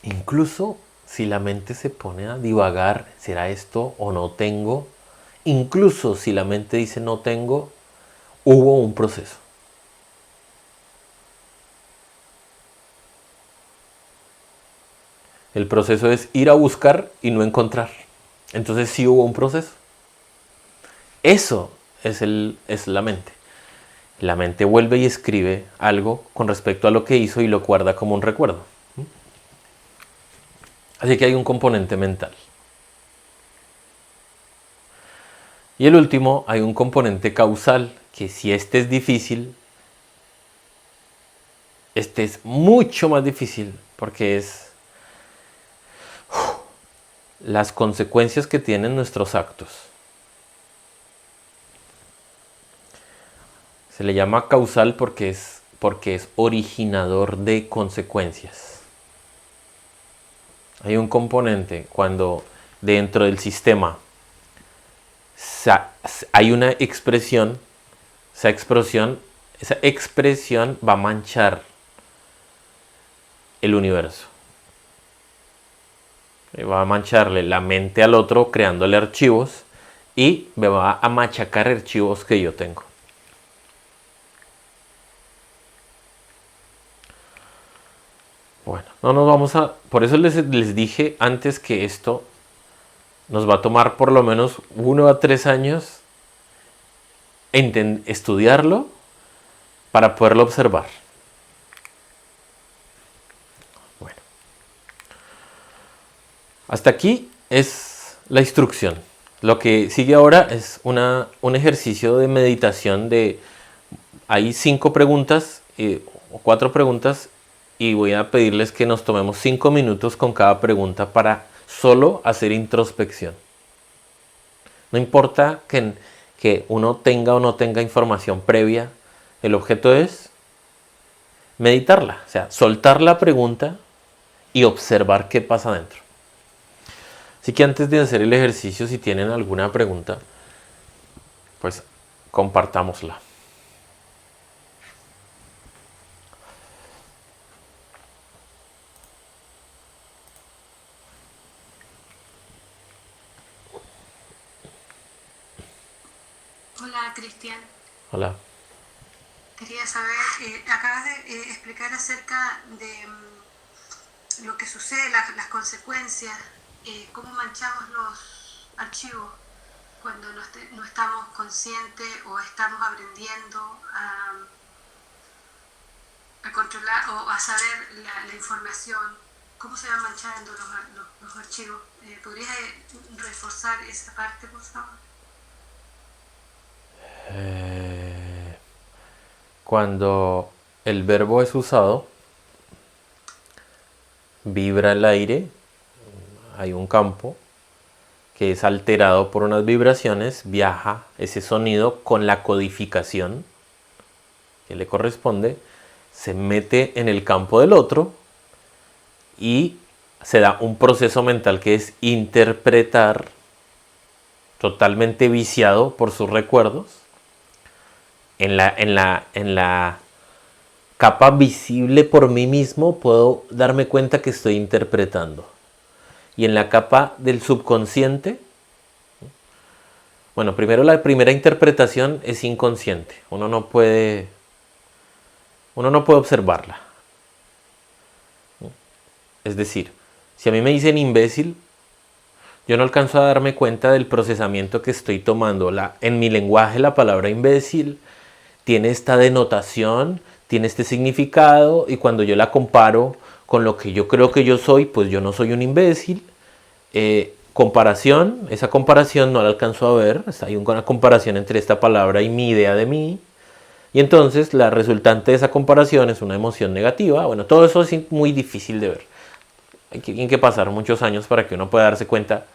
Incluso si la mente se pone a divagar, ¿será esto o no tengo? Incluso si la mente dice no tengo, hubo un proceso. El proceso es ir a buscar y no encontrar. Entonces sí hubo un proceso. Eso es la mente. La mente vuelve y escribe algo con respecto a lo que hizo y lo guarda como un recuerdo. Así que hay un componente mental. Y el último, hay un componente causal, que si este es difícil, este es mucho más difícil, porque es las consecuencias que tienen nuestros actos. Se le llama causal porque es originador de consecuencias. Hay un componente cuando dentro del sistema hay una expresión, esa expresión va a manchar el universo. Va a mancharle la mente al otro creándole archivos y me va a machacar archivos que yo tengo. Bueno, no nos vamos a... Por eso les dije antes que esto nos va a tomar por lo menos 1 a 3 años estudiarlo para poderlo observar. Bueno. Hasta aquí es la instrucción. Lo que sigue ahora es un ejercicio de meditación hay 5 preguntas o 4 preguntas y voy a pedirles que nos tomemos 5 minutos con cada pregunta para solo hacer introspección. No importa que uno tenga o no tenga información previa, el objeto es meditarla, o sea, soltar la pregunta y observar qué pasa dentro. Así que antes de hacer el ejercicio, si tienen alguna pregunta, pues compartámosla. Hola, Cristian. Hola. Quería saber, acabas de explicar acerca de lo que sucede, las consecuencias, cómo manchamos los archivos cuando no estamos conscientes o estamos aprendiendo a controlar o a saber la información, cómo se van manchando los archivos. ¿Podrías reforzar esa parte, por favor? Cuando el verbo es usado, vibra el aire, hay un campo que es alterado por unas vibraciones, viaja ese sonido con la codificación que le corresponde, se mete en el campo del otro y se da un proceso mental que es interpretar, totalmente viciado por sus recuerdos. En la capa visible por mí mismo puedo darme cuenta que estoy interpretando. Y en la capa del subconsciente, bueno, primero la primera interpretación es inconsciente. Uno no puede observarla. Es decir, si a mí me dicen imbécil, yo no alcanzo a darme cuenta del procesamiento que estoy tomando. En mi lenguaje la palabra imbécil tiene esta denotación, tiene este significado, y cuando yo la comparo con lo que yo creo que yo soy, pues yo no soy un imbécil. Esa comparación no la alcanzo a ver. Hay una comparación entre esta palabra y mi idea de mí. Y entonces la resultante de esa comparación es una emoción negativa. Bueno, todo eso es muy difícil de ver. Hay que pasar muchos años para que uno pueda darse cuenta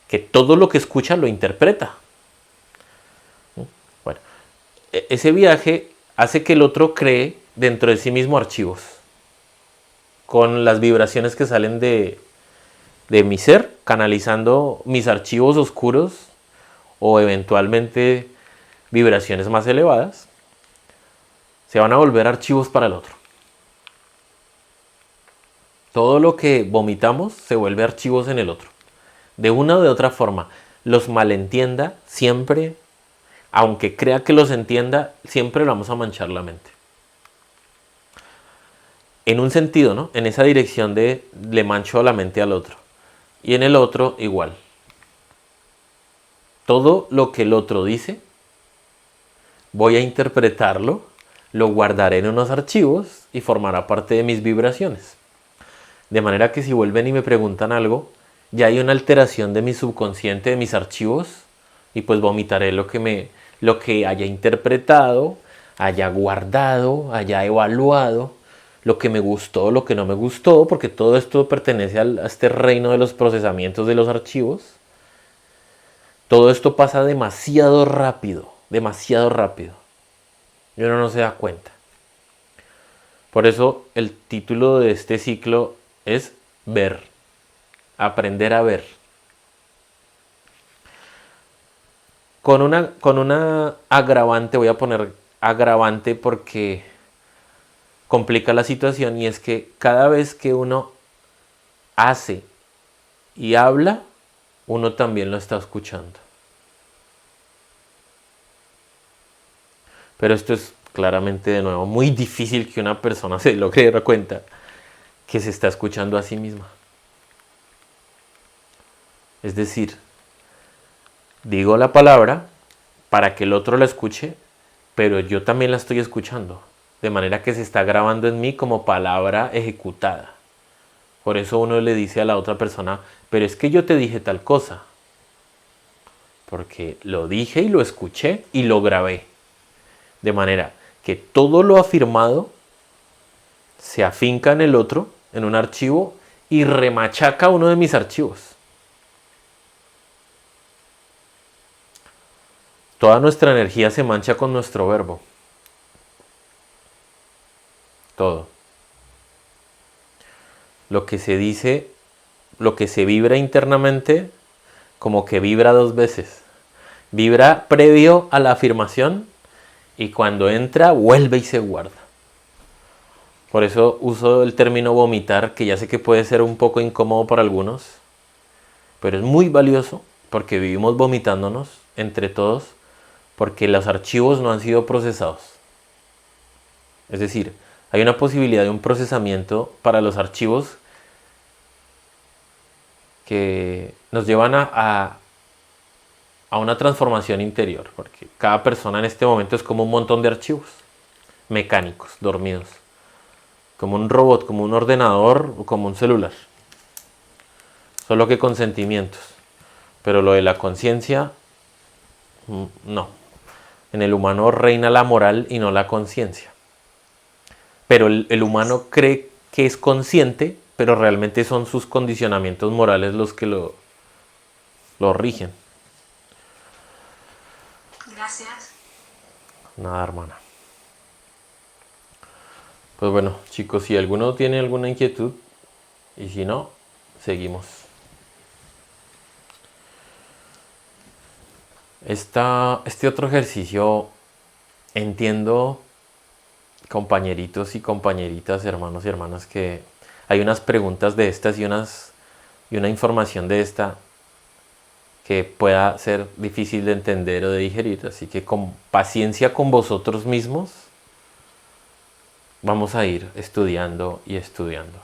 que todo lo que escucha lo interpreta. Bueno, ese viaje hace que el otro cree dentro de sí mismo archivos con las vibraciones que salen de mi ser, canalizando mis archivos oscuros o eventualmente vibraciones más elevadas, se van a volver archivos para el otro. Todo lo que vomitamos se vuelve archivos en el otro. De una o de otra forma, los malentienda, siempre, aunque crea que los entienda, siempre le vamos a manchar la mente. en un sentido, ¿no? En esa dirección de le mancho la mente al otro. Y en el otro igual. Todo lo que el otro dice, voy a interpretarlo, lo guardaré en unos archivos y formará parte de mis vibraciones. De manera que si vuelven y me preguntan algo, ya hay una alteración de mi subconsciente, de mis archivos, y pues vomitaré lo que haya interpretado, haya guardado, haya evaluado, lo que me gustó, lo que no me gustó, porque todo esto pertenece a este reino de los procesamientos de los archivos. Todo esto pasa demasiado rápido, demasiado rápido. Y uno no se da cuenta. Por eso el título de este ciclo es ver, aprender a ver. Con una agravante, voy a poner agravante porque complica la situación, y es que cada vez que uno hace y habla, uno también lo está escuchando. Pero esto es claramente, de nuevo, muy difícil que una persona se logre dar cuenta que se está escuchando a sí misma. Es decir, digo la palabra para que el otro la escuche, pero yo también la estoy escuchando. De manera que se está grabando en mí como palabra ejecutada. Por eso uno le dice a la otra persona, pero es que yo te dije tal cosa. Porque lo dije y lo escuché y lo grabé. De manera que todo lo afirmado se afinca en el otro, en un archivo, y remachaca uno de mis archivos. Toda nuestra energía se mancha con nuestro verbo. Todo. Lo que se dice, lo que se vibra internamente, como que vibra dos veces. Vibra previo a la afirmación y cuando entra vuelve y se guarda. Por eso uso el término vomitar, que ya sé que puede ser un poco incómodo para algunos, pero es muy valioso porque vivimos vomitándonos entre todos porque los archivos no han sido procesados. Es decir, hay una posibilidad de un procesamiento para los archivos que nos llevan a una transformación interior, porque cada persona en este momento es como un montón de archivos mecánicos, dormidos, como un robot, como un ordenador o como un celular, solo que con sentimientos. Pero lo de la conciencia, no. En el humano reina la moral y no la conciencia. Pero el humano cree que es consciente, pero realmente son sus condicionamientos morales los que lo rigen. Gracias. Nada, hermana. Pues bueno, chicos, si alguno tiene alguna inquietud, y si no, seguimos. Este otro ejercicio, entiendo, compañeritos y compañeritas, hermanos y hermanas, que hay unas preguntas de estas y una información de esta que pueda ser difícil de entender o de digerir. Así que con paciencia con vosotros mismos vamos a ir estudiando y estudiando.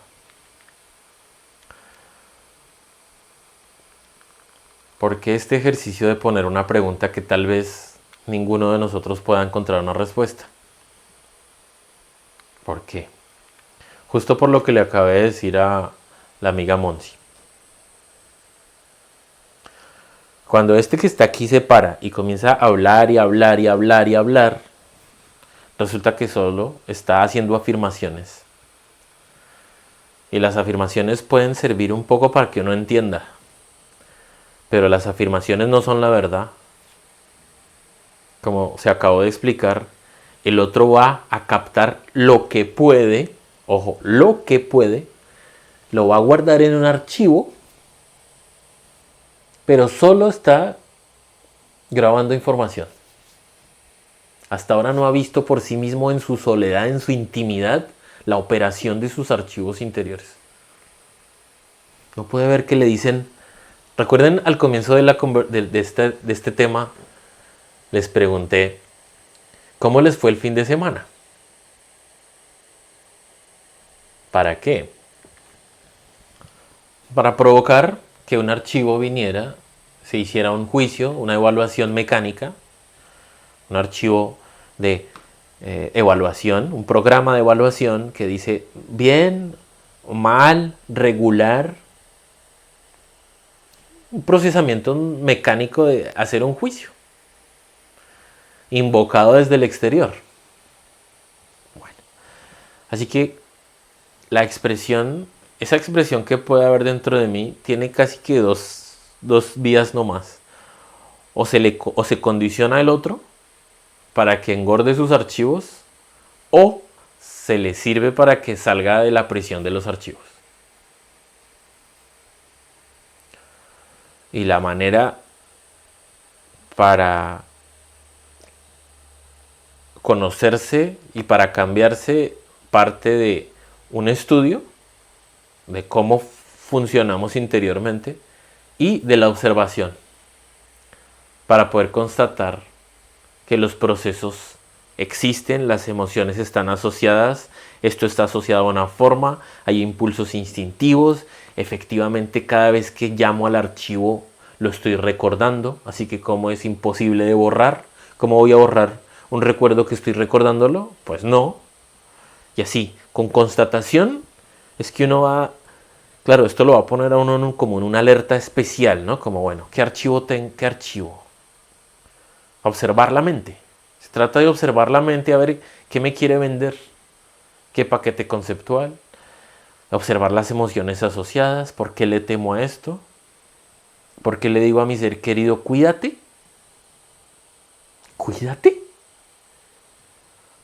Porque este ejercicio de poner una pregunta que tal vez ninguno de nosotros pueda encontrar una respuesta? ¿Por qué? Justo por lo que le acabé de decir a la amiga Monsi. Cuando este que está aquí se para y comienza a hablar y hablar y hablar y hablar, resulta que solo está haciendo afirmaciones. Y las afirmaciones pueden servir un poco para que uno entienda. Pero las afirmaciones no son la verdad. Como se acabó de explicar, el otro va a captar lo que puede, ojo, lo que puede, lo va a guardar en un archivo, pero solo está grabando información. Hasta ahora no ha visto por sí mismo en su soledad, en su intimidad, la operación de sus archivos interiores. No puede ver que le dicen. Recuerden, al comienzo de este tema, les pregunté, ¿cómo les fue el fin de semana? ¿Para qué? Para provocar que un archivo viniera, se hiciera un juicio, una evaluación mecánica, un archivo de evaluación, un programa de evaluación que dice bien, mal, regular, un procesamiento mecánico de hacer un juicio, invocado desde el exterior. Bueno, así que la expresión, esa expresión que puede haber dentro de mí, tiene casi que dos vías nomás. O se condiciona el otro para que engorde sus archivos, o se le sirve para que salga de la prisión de los archivos. Y la manera para conocerse y para cambiarse parte de un estudio de cómo funcionamos interiormente y de la observación para poder constatar que los procesos existen, las emociones están asociadas, esto está asociado a una forma, hay impulsos instintivos, efectivamente cada vez que llamo al archivo lo estoy recordando, así que como es imposible de borrar, ¿cómo voy a borrar un recuerdo que estoy recordándolo? Pues no. Y así, con constatación, es que uno va, claro, esto lo va a poner a uno como en una alerta especial, ¿no? Como, bueno, ¿qué archivo tengo? ¿Qué archivo? Observar la mente. Se trata de observar la mente a ver qué me quiere vender, qué paquete conceptual, observar las emociones asociadas, por qué le temo a esto, por qué le digo a mi ser querido, cuídate, cuídate,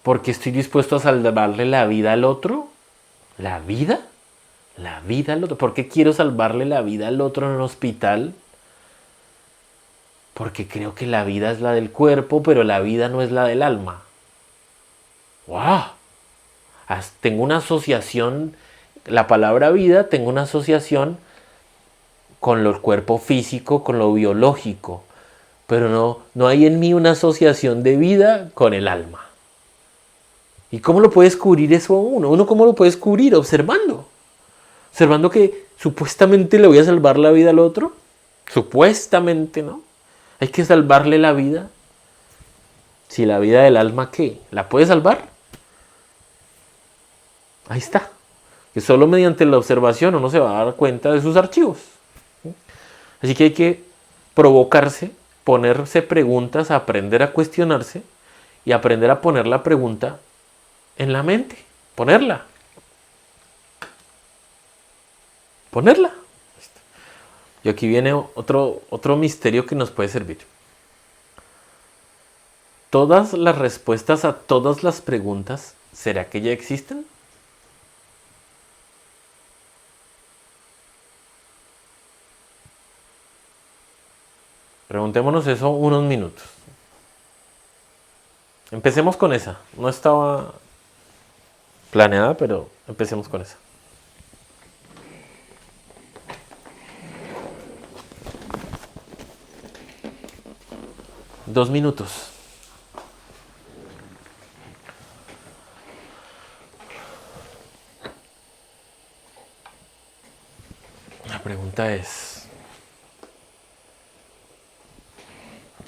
porque estoy dispuesto a salvarle la vida al otro, la vida al otro, ¿por qué quiero salvarle la vida al otro en un hospital? Porque creo que la vida es la del cuerpo, pero la vida no es la del alma. ¡Wow! Tengo una asociación, la palabra vida, tengo una asociación con el cuerpo físico, con lo biológico, pero no hay en mí una asociación de vida con el alma. ¿Y cómo lo puede descubrir eso uno? ¿Uno cómo lo puede descubrir? Observando. Observando que supuestamente le voy a salvar la vida al otro. Supuestamente, ¿no? Hay que salvarle la vida. Si la vida del alma, ¿qué? ¿La puede salvar? Ahí está. Que solo mediante la observación uno se va a dar cuenta de sus archivos. Así que hay que provocarse, ponerse preguntas, aprender a cuestionarse y aprender a poner la pregunta en la mente. Ponerla. Y aquí viene otro misterio que nos puede servir. ¿Todas las respuestas a todas las preguntas, será que ya existen? Preguntémonos eso unos minutos. Empecemos con esa. No estaba planeada, pero empecemos con esa. Dos minutos. La pregunta es,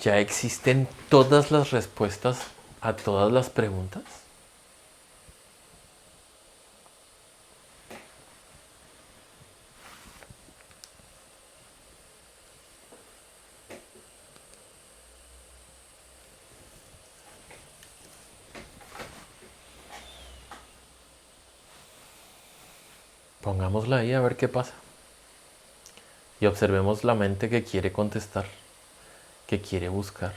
¿ya existen todas las respuestas a todas las preguntas? Pongámosla ahí a ver qué pasa. Y observemos la mente que quiere contestar, que quiere buscar.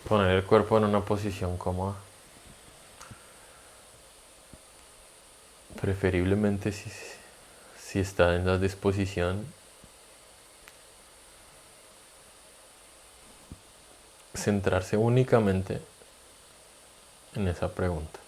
Poner el cuerpo en una posición cómoda. Preferiblemente si está en la disposición, centrarse únicamente en esa pregunta.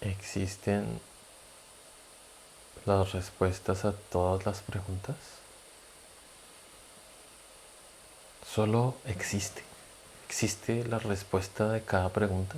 ¿Existen las respuestas a todas las preguntas? Solo existe. ¿Existe la respuesta de cada pregunta?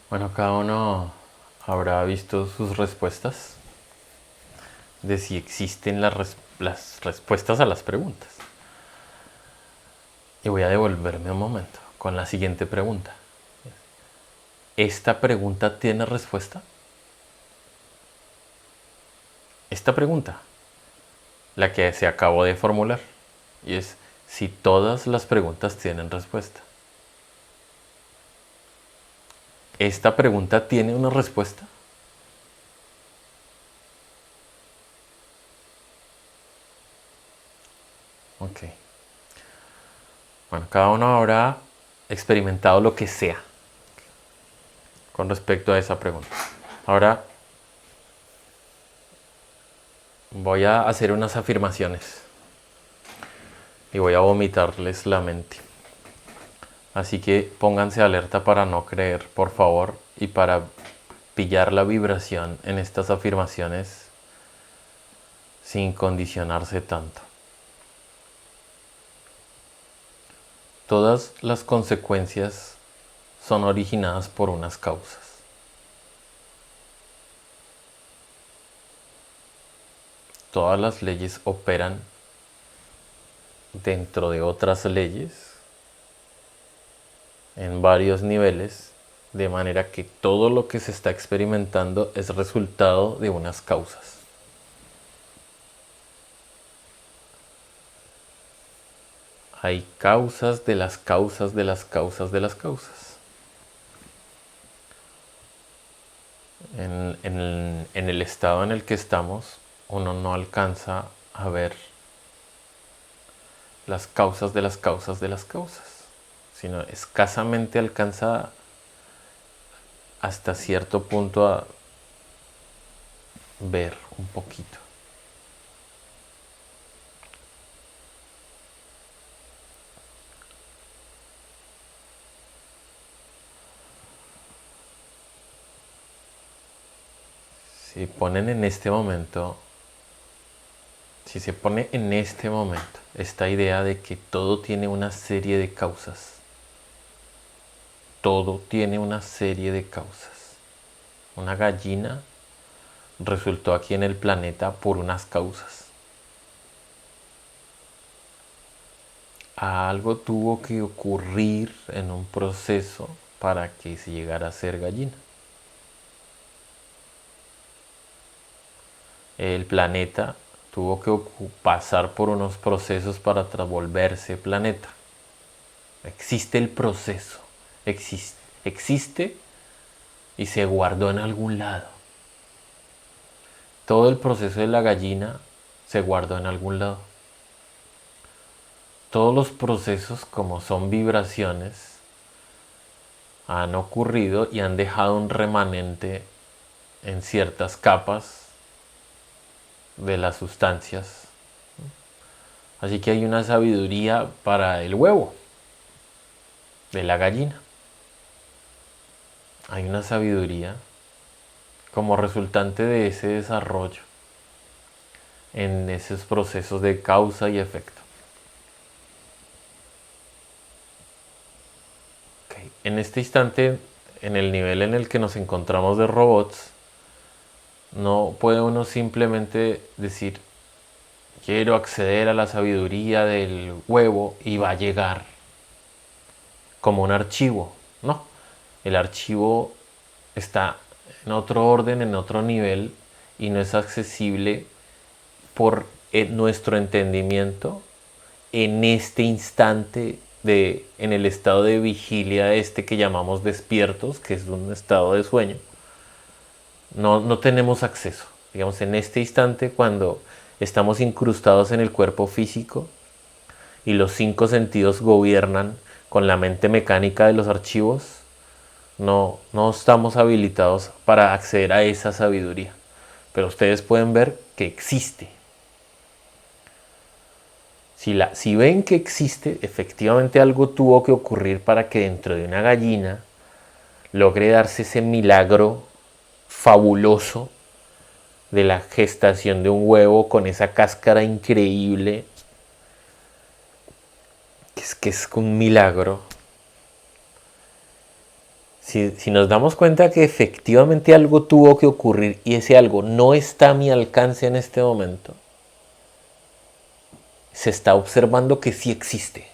Bueno, cada uno habrá visto sus respuestas de si existen las respuestas a las preguntas. Y voy a devolverme un momento con la siguiente pregunta. ¿Esta pregunta tiene respuesta? Esta pregunta, la que se acabó de formular, y es si todas las preguntas tienen respuesta. ¿Esta pregunta tiene una respuesta? Ok. Bueno, cada uno habrá experimentado lo que sea con respecto a esa pregunta. Ahora voy a hacer unas afirmaciones y voy a vomitarles la mente. Así que pónganse alerta para no creer, por favor, y para pillar la vibración en estas afirmaciones sin condicionarse tanto. Todas las consecuencias son originadas por unas causas. Todas las leyes operan dentro de otras leyes en varios niveles, de manera que todo lo que se está experimentando es resultado de unas causas. Hay causas de las causas de las causas de las causas. En el estado en el que estamos, uno no alcanza a ver las causas de las causas de las causas, sino escasamente alcanza hasta cierto punto a ver un poquito. Si ponen en este momento, si se pone en este momento esta idea de que todo tiene una serie de causas, todo tiene una serie de causas. Una gallina resultó aquí en el planeta por unas causas. Algo tuvo que ocurrir en un proceso para que se llegara a ser gallina. El planeta tuvo que pasar por unos procesos para volverse planeta. Existe el proceso, existe y se guardó en algún lado. todo el proceso de la gallina se guardó en algún lado. Todos los procesos, como son vibraciones, han ocurrido y han dejado un remanente en ciertas capas de las sustancias. Así que hay una sabiduría para el huevo de la gallina. Hay una sabiduría como resultante de ese desarrollo en esos procesos de causa y efecto. Okay. En este instante, en el nivel en el que nos encontramos de robots, no puede uno simplemente decir, quiero acceder a la sabiduría del huevo y va a llegar como un archivo. No, el archivo está en otro orden, en otro nivel, y no es accesible por nuestro entendimiento en este instante, en el estado de vigilia que llamamos despiertos, que es un estado de sueño. No tenemos acceso. Digamos, en este instante, cuando estamos incrustados en el cuerpo físico y los 5 sentidos gobiernan con la mente mecánica de los archivos, no estamos habilitados para acceder a esa sabiduría. Pero ustedes pueden ver que existe. Si ven que existe, efectivamente algo tuvo que ocurrir para que dentro de una gallina logre darse ese milagro fabuloso de la gestación de un huevo con esa cáscara increíble, que es un milagro. Si nos damos cuenta que efectivamente algo tuvo que ocurrir y ese algo no está a mi alcance en este momento, se está observando que sí existe.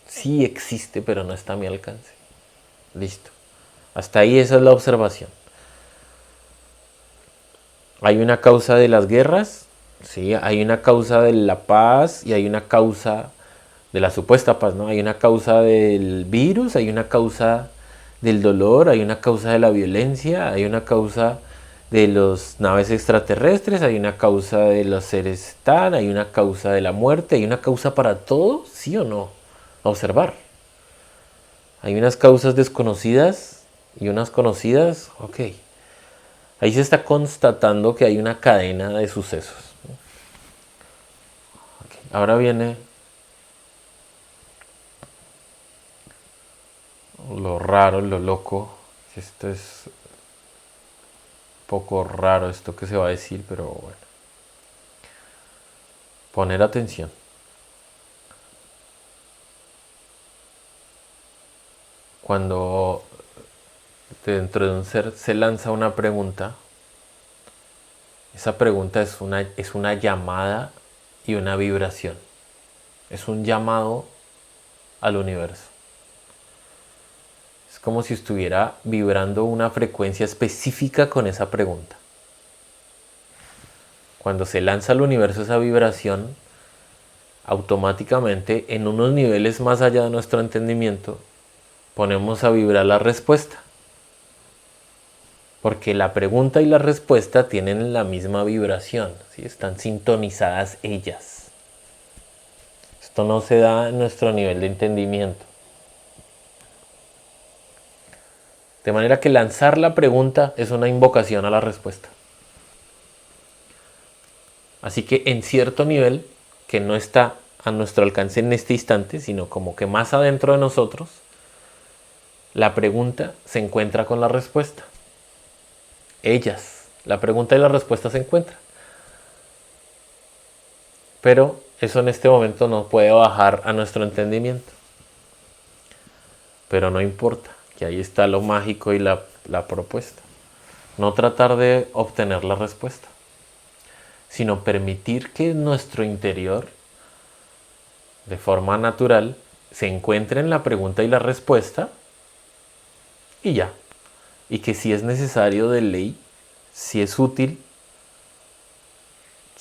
Sí existe, pero no está a mi alcance. Listo. Hasta ahí esa es la observación. ¿Hay una causa de las guerras? Sí, hay una causa de la paz y hay una causa de la supuesta paz, ¿no? Hay una causa del virus, hay una causa del dolor, hay una causa de la violencia, hay una causa de las naves extraterrestres, hay una causa de los seres tal, hay una causa de la muerte, hay una causa para todo, ¿sí o no? A observar. Hay unas causas desconocidas y unas conocidas, ok. Ahí se está constatando que hay una cadena de sucesos. Okay. Ahora viene lo raro, lo loco. Esto es un poco raro esto que se va a decir, pero bueno. Poner atención. Cuando dentro de un ser se lanza una pregunta, esa pregunta es una llamada y una vibración. Es un llamado al universo. Es como si estuviera vibrando una frecuencia específica con esa pregunta. Cuando se lanza al universo esa vibración, automáticamente en unos niveles más allá de nuestro entendimiento, ponemos a vibrar la respuesta. Porque la pregunta y la respuesta tienen la misma vibración, ¿sí? Están sintonizadas ellas. Esto no se da en nuestro nivel de entendimiento. De manera que lanzar la pregunta es una invocación a la respuesta. Así que en cierto nivel, que no está a nuestro alcance en este instante, sino como que más adentro de nosotros, la pregunta se encuentra con la respuesta. Ellas, la pregunta y la respuesta se encuentran. Pero eso en este momento no puede bajar a nuestro entendimiento. Pero no importa, que ahí está lo mágico y la propuesta. No tratar de obtener la respuesta, sino permitir que en nuestro interior, de forma natural, se encuentren la pregunta y la respuesta y ya. Y que si es necesario de ley, si es útil,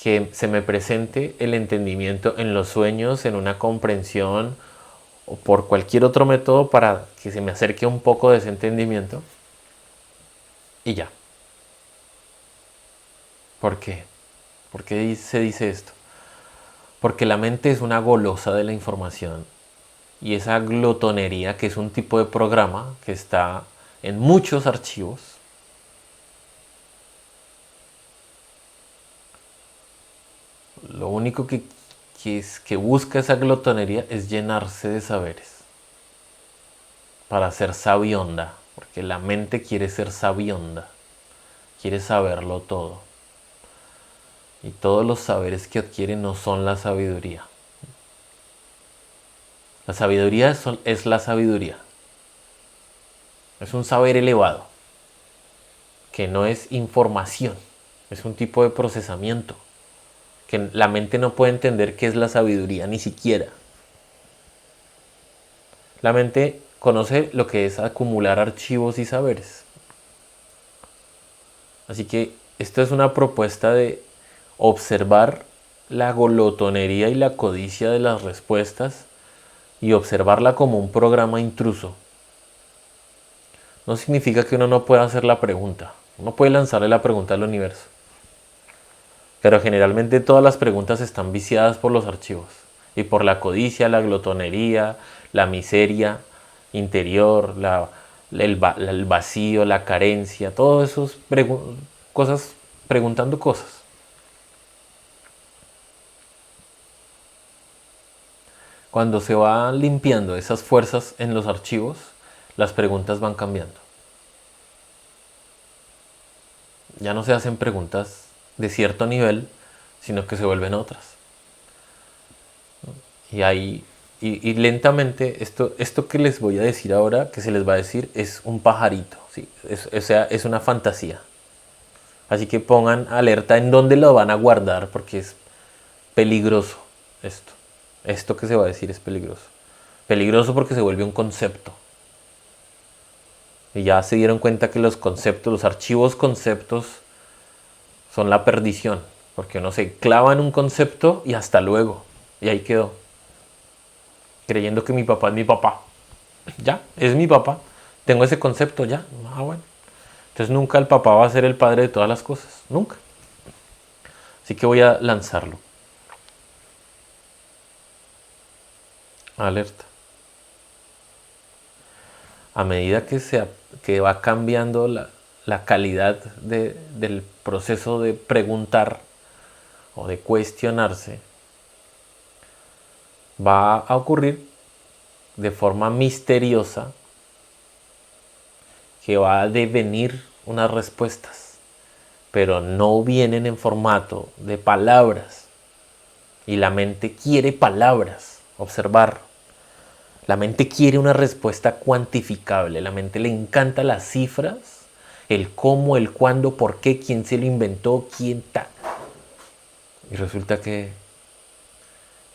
que se me presente el entendimiento en los sueños, en una comprensión o por cualquier otro método para que se me acerque un poco de ese entendimiento y ya. ¿Por qué? ¿Por qué se dice esto? Porque la mente es una golosa de la información y esa glotonería, que es un tipo de programa que está en muchos archivos, lo único que busca esa glotonería es llenarse de saberes para ser sabionda, porque la mente quiere ser sabionda, quiere saberlo todo. Y todos los saberes que adquiere no son la sabiduría. La sabiduría es la sabiduría. Es un saber elevado, que no es información, es un tipo de procesamiento, que la mente no puede entender qué es la sabiduría, ni siquiera. La mente conoce lo que es acumular archivos y saberes. Así que esto es una propuesta de observar la glotonería y la codicia de las respuestas y observarla como un programa intruso. No significa que uno no pueda hacer la pregunta. Uno puede lanzarle la pregunta al universo. Pero generalmente todas las preguntas están viciadas por los archivos y por la codicia, la glotonería, la miseria interior, el vacío, la carencia, todas esas cosas preguntando cosas. Cuando se van limpiando esas fuerzas en los archivos, las preguntas van cambiando. Ya no se hacen preguntas de cierto nivel, sino que se vuelven otras. Y lentamente, esto que les voy a decir ahora, que se les va a decir, es un pajarito, ¿sí? O sea, es una fantasía. Así que pongan alerta en dónde lo van a guardar, porque es peligroso esto. Esto que se va a decir es peligroso. Peligroso porque se vuelve un concepto. Y ya se dieron cuenta que los conceptos, los archivos conceptos, son la perdición. Porque uno se clava en un concepto y hasta luego. Y ahí quedó. Creyendo que mi papá es mi papá. Ya, es mi papá. Tengo ese concepto ya. Ah, bueno. Entonces nunca el papá va a ser el padre de todas las cosas. Nunca. Así que voy a lanzarlo. Alerta. A medida que va cambiando la calidad del proceso de preguntar o de cuestionarse, va a ocurrir de forma misteriosa que va a devenir unas respuestas, pero no vienen en formato de palabras. Y la mente quiere palabras, observar. La mente quiere una respuesta cuantificable. La mente le encanta las cifras, el cómo, el cuándo, por qué, quién se lo inventó, quién tal. Y resulta que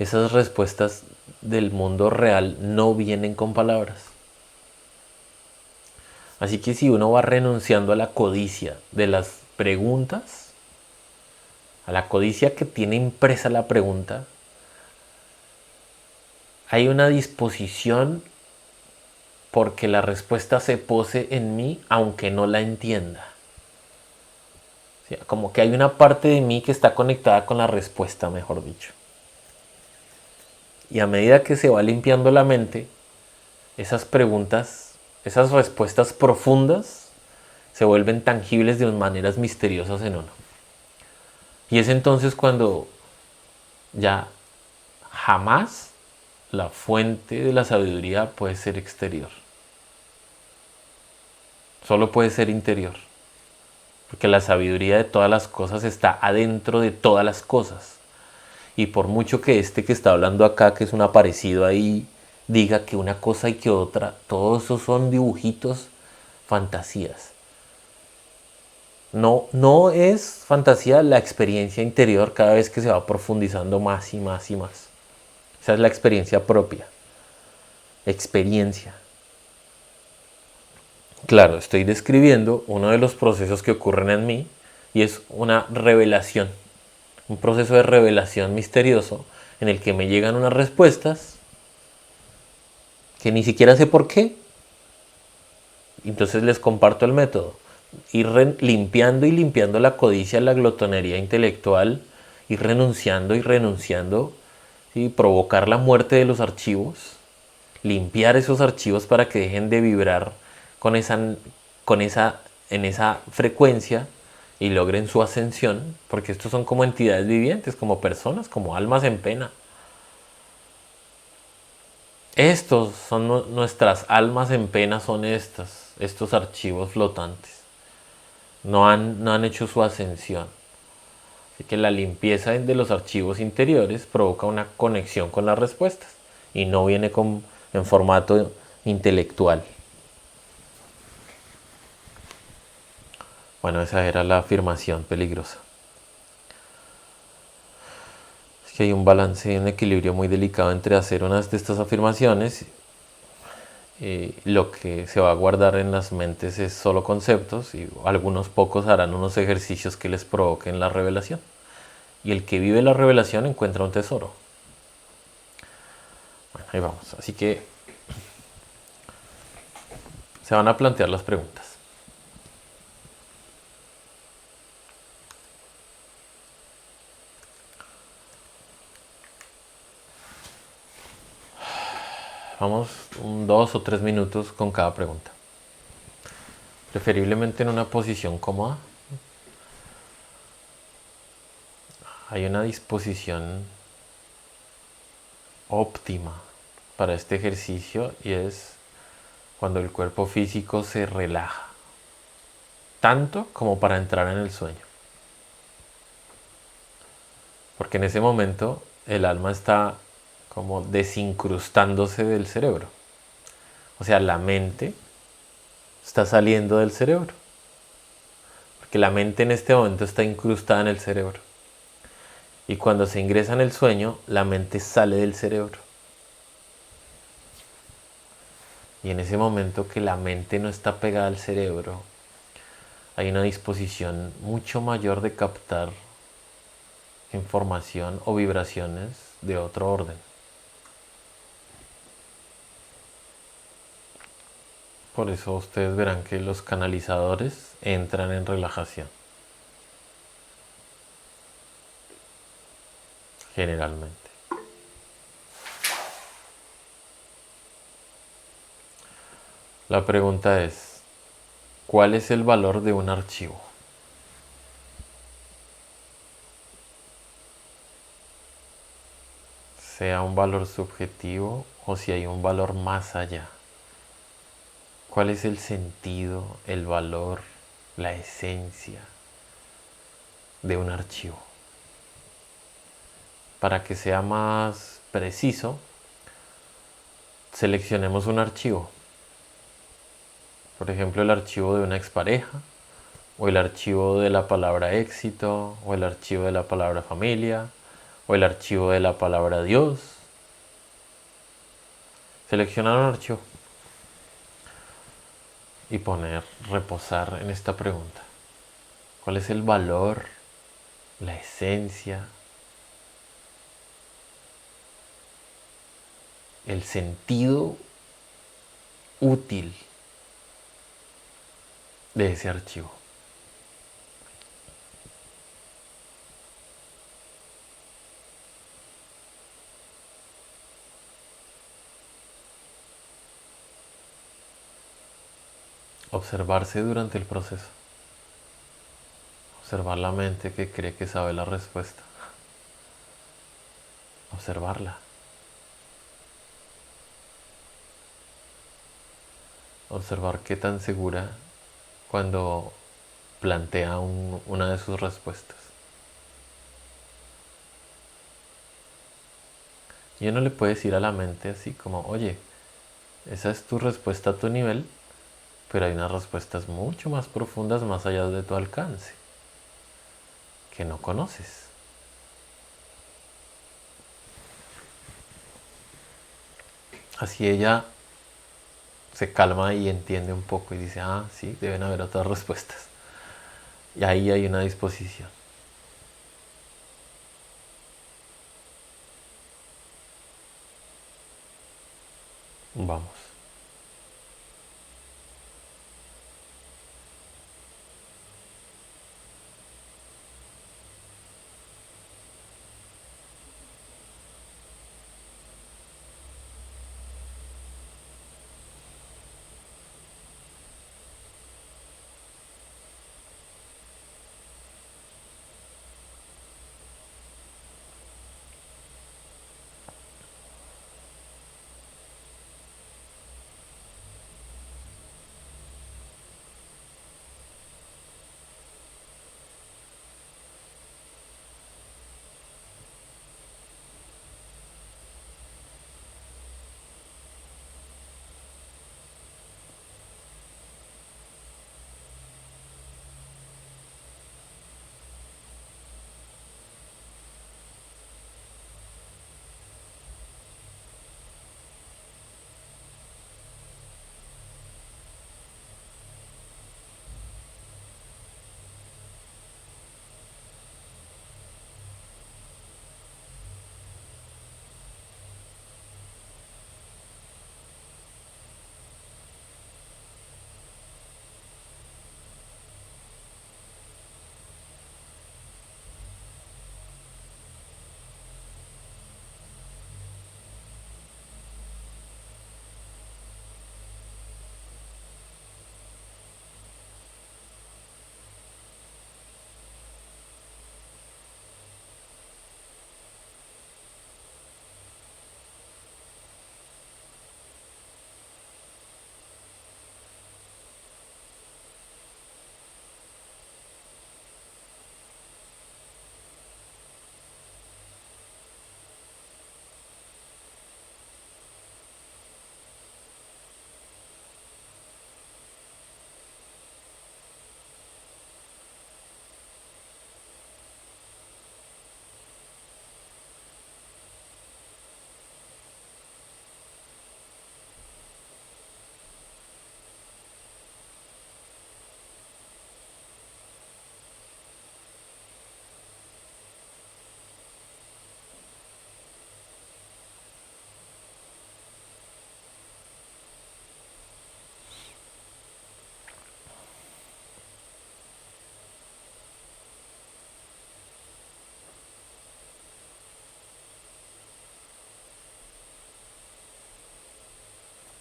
esas respuestas del mundo real no vienen con palabras. Así que si uno va renunciando a la codicia de las preguntas, a la codicia que tiene impresa la pregunta, hay una disposición porque la respuesta se pose en mí aunque no la entienda. O sea, como que hay una parte de mí que está conectada con la respuesta, mejor dicho. Y a medida que se va limpiando la mente, esas preguntas, esas respuestas profundas se vuelven tangibles de maneras misteriosas en uno. Y es entonces cuando ya jamás la fuente de la sabiduría puede ser exterior. Solo puede ser interior. Porque la sabiduría de todas las cosas está adentro de todas las cosas. Y por mucho que este que está hablando acá, que es un aparecido ahí, diga que una cosa y que otra, todos esos son dibujitos, fantasías. No es fantasía la experiencia interior cada vez que se va profundizando más y más y más. Esa es la experiencia propia. Experiencia. Claro, estoy describiendo uno de los procesos que ocurren en mí y es una revelación. Un proceso de revelación misterioso en el que me llegan unas respuestas que ni siquiera sé por qué. Entonces les comparto el método. ir limpiando y limpiando la codicia, la glotonería intelectual, ir renunciando y renunciando, ¿sí? Provocar la muerte de los archivos, limpiar esos archivos para que dejen de vibrar con en esa frecuencia y logren su ascensión, porque estos son como entidades vivientes, como personas, como almas en pena. Estos son nuestras almas en pena, son estos archivos flotantes. No han hecho su ascensión. Así que la limpieza de los archivos interiores provoca una conexión con las respuestas y no viene en formato intelectual. Bueno, esa era la afirmación peligrosa. Es que hay un balance y un equilibrio muy delicado entre hacer unas de estas afirmaciones. Lo que se va a guardar en las mentes es solo conceptos y algunos pocos harán unos ejercicios que les provoquen la revelación. Y el que vive la revelación encuentra un tesoro. Bueno, ahí vamos. Así que se van a plantear las preguntas. Vamos 2 o 3 minutos con cada pregunta. Preferiblemente en una posición cómoda. Hay una disposición óptima para este ejercicio y es cuando el cuerpo físico se relaja, tanto como para entrar en el sueño. Porque en ese momento el alma está como desincrustándose del cerebro. O sea, la mente está saliendo del cerebro. Porque la mente en este momento está incrustada en el cerebro. Y cuando se ingresa en el sueño, la mente sale del cerebro. Y en ese momento que la mente no está pegada al cerebro, hay una disposición mucho mayor de captar información o vibraciones de otro orden. Por eso ustedes verán que los canalizadores entran en relajación. Generalmente. La pregunta es, ¿cuál es el valor de un archivo? Sea un valor subjetivo o si hay un valor más allá. ¿Cuál es el sentido, el valor, la esencia de un archivo? Para que sea más preciso, seleccionemos un archivo. Por ejemplo, el archivo de una expareja, o el archivo de la palabra éxito, o el archivo de la palabra familia, o el archivo de la palabra Dios. Seleccionar un archivo y reposar en esta pregunta. ¿Cuál es el valor, la esencia, el sentido útil de ese archivo? Observarse durante el proceso. Observar la mente que cree que sabe la respuesta. Observarla. Observar qué tan segura cuando plantea una de sus respuestas. Y uno le puede decir a la mente así como, oye, esa es tu respuesta a tu nivel, pero hay unas respuestas mucho más profundas más allá de tu alcance, que no conoces. Así ella se calma y entiende un poco y dice, ah, sí, deben haber otras respuestas. Y ahí hay una disposición. Vamos.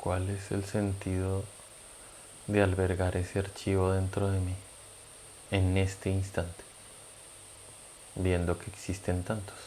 ¿Cuál es el sentido de albergar ese archivo dentro de mí en este instante, viendo que existen tantos?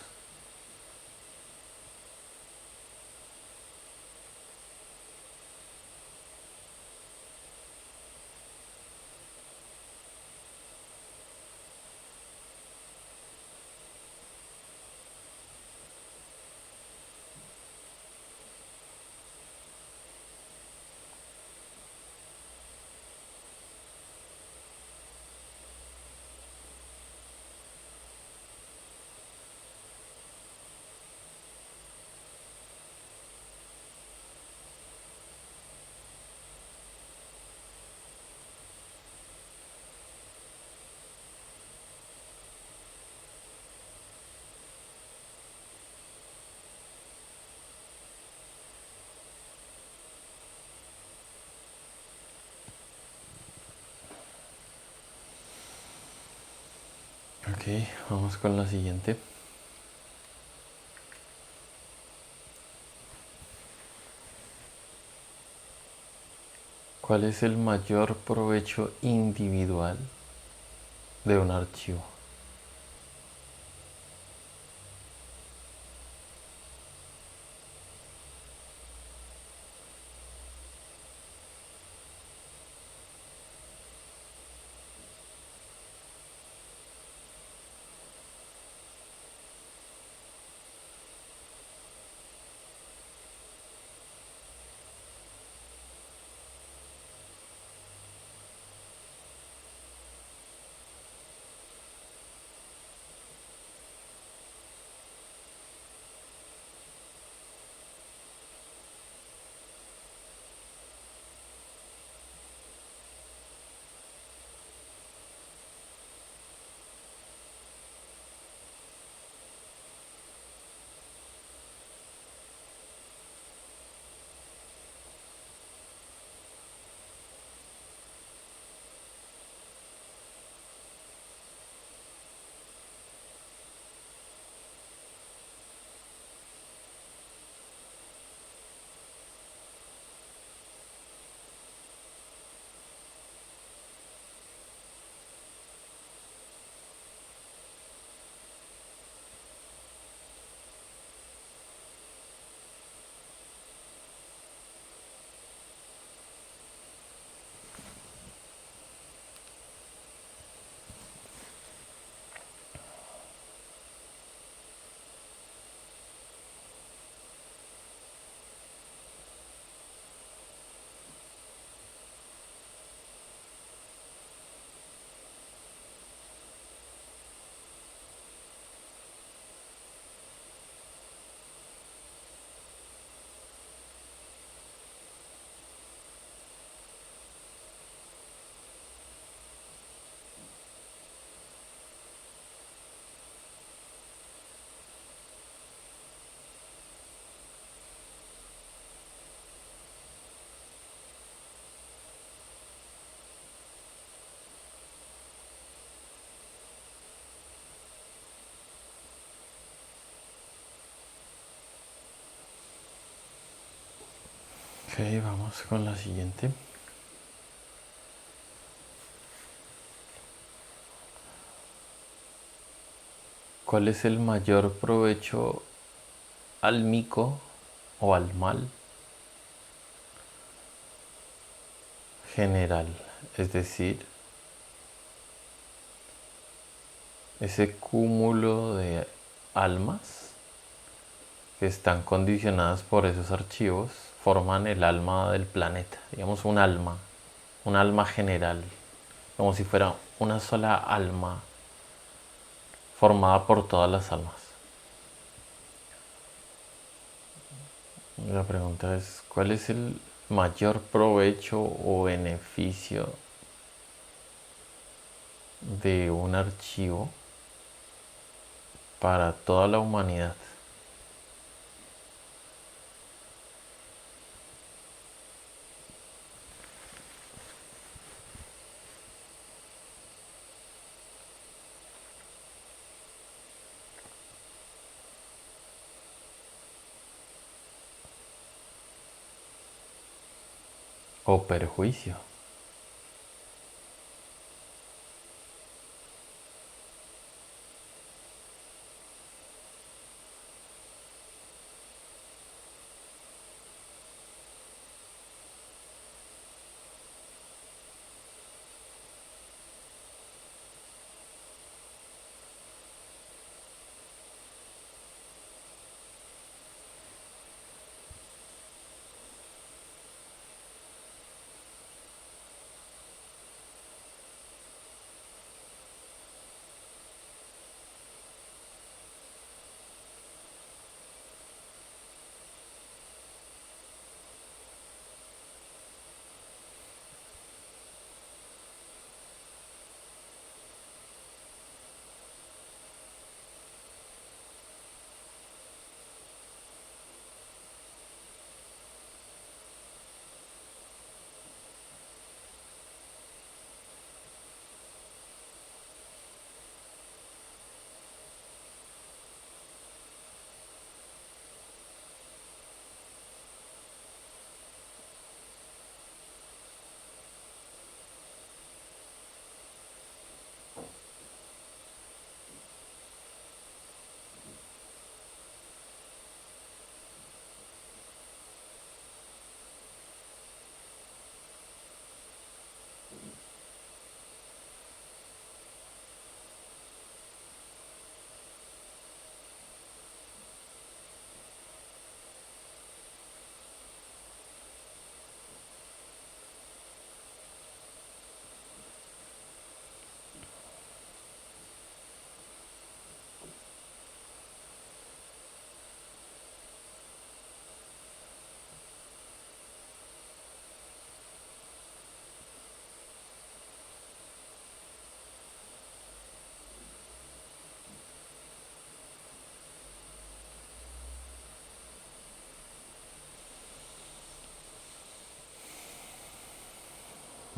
Ok, vamos con la siguiente. ¿Cuál es el mayor provecho individual de un archivo? Ok, vamos con la siguiente. ¿Cuál es el mayor provecho al mico o al mal general? Es decir, ese cúmulo de almas que están condicionadas por esos archivos forman el alma del planeta, digamos un alma general, como si fuera una sola alma formada por todas las almas. La pregunta es, ¿cuál es el mayor provecho o beneficio de un archivo para toda la humanidad? o perjuicio.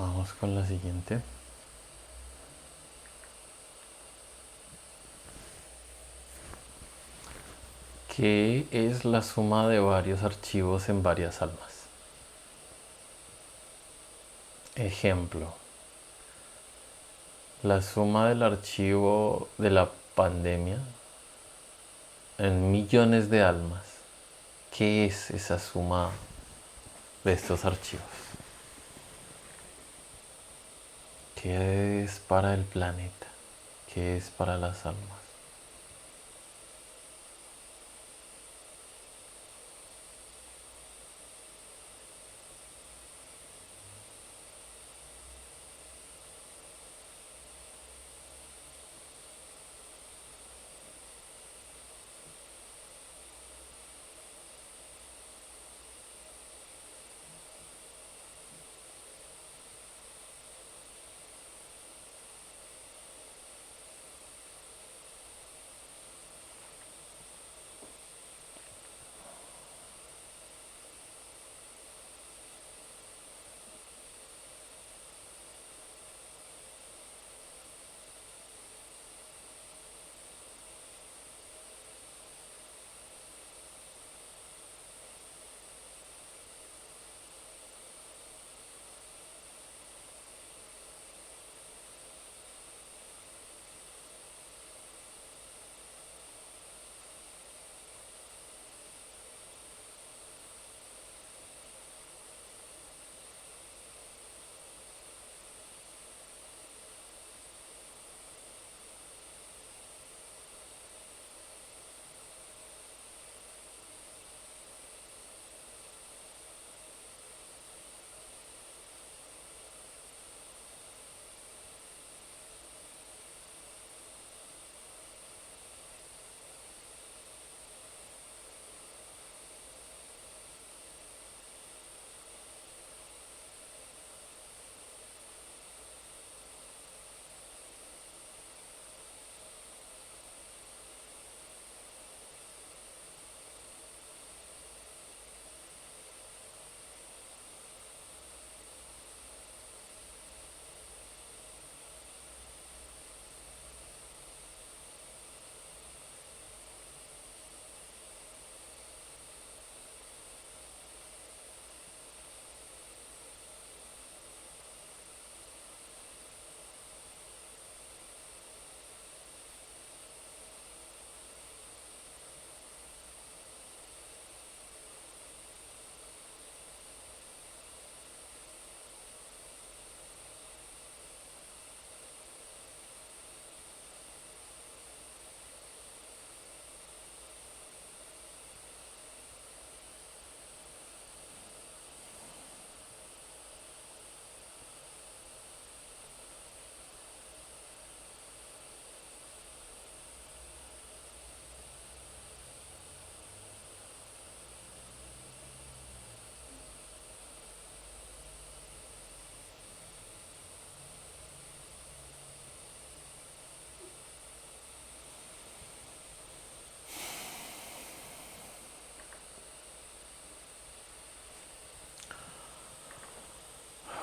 Vamos con la siguiente. ¿Qué es la suma de varios archivos en varias almas? Ejemplo, la suma del archivo de la pandemia en millones de almas. ¿Qué es esa suma de estos archivos? ¿Qué es para el planeta? ¿Qué es para las almas?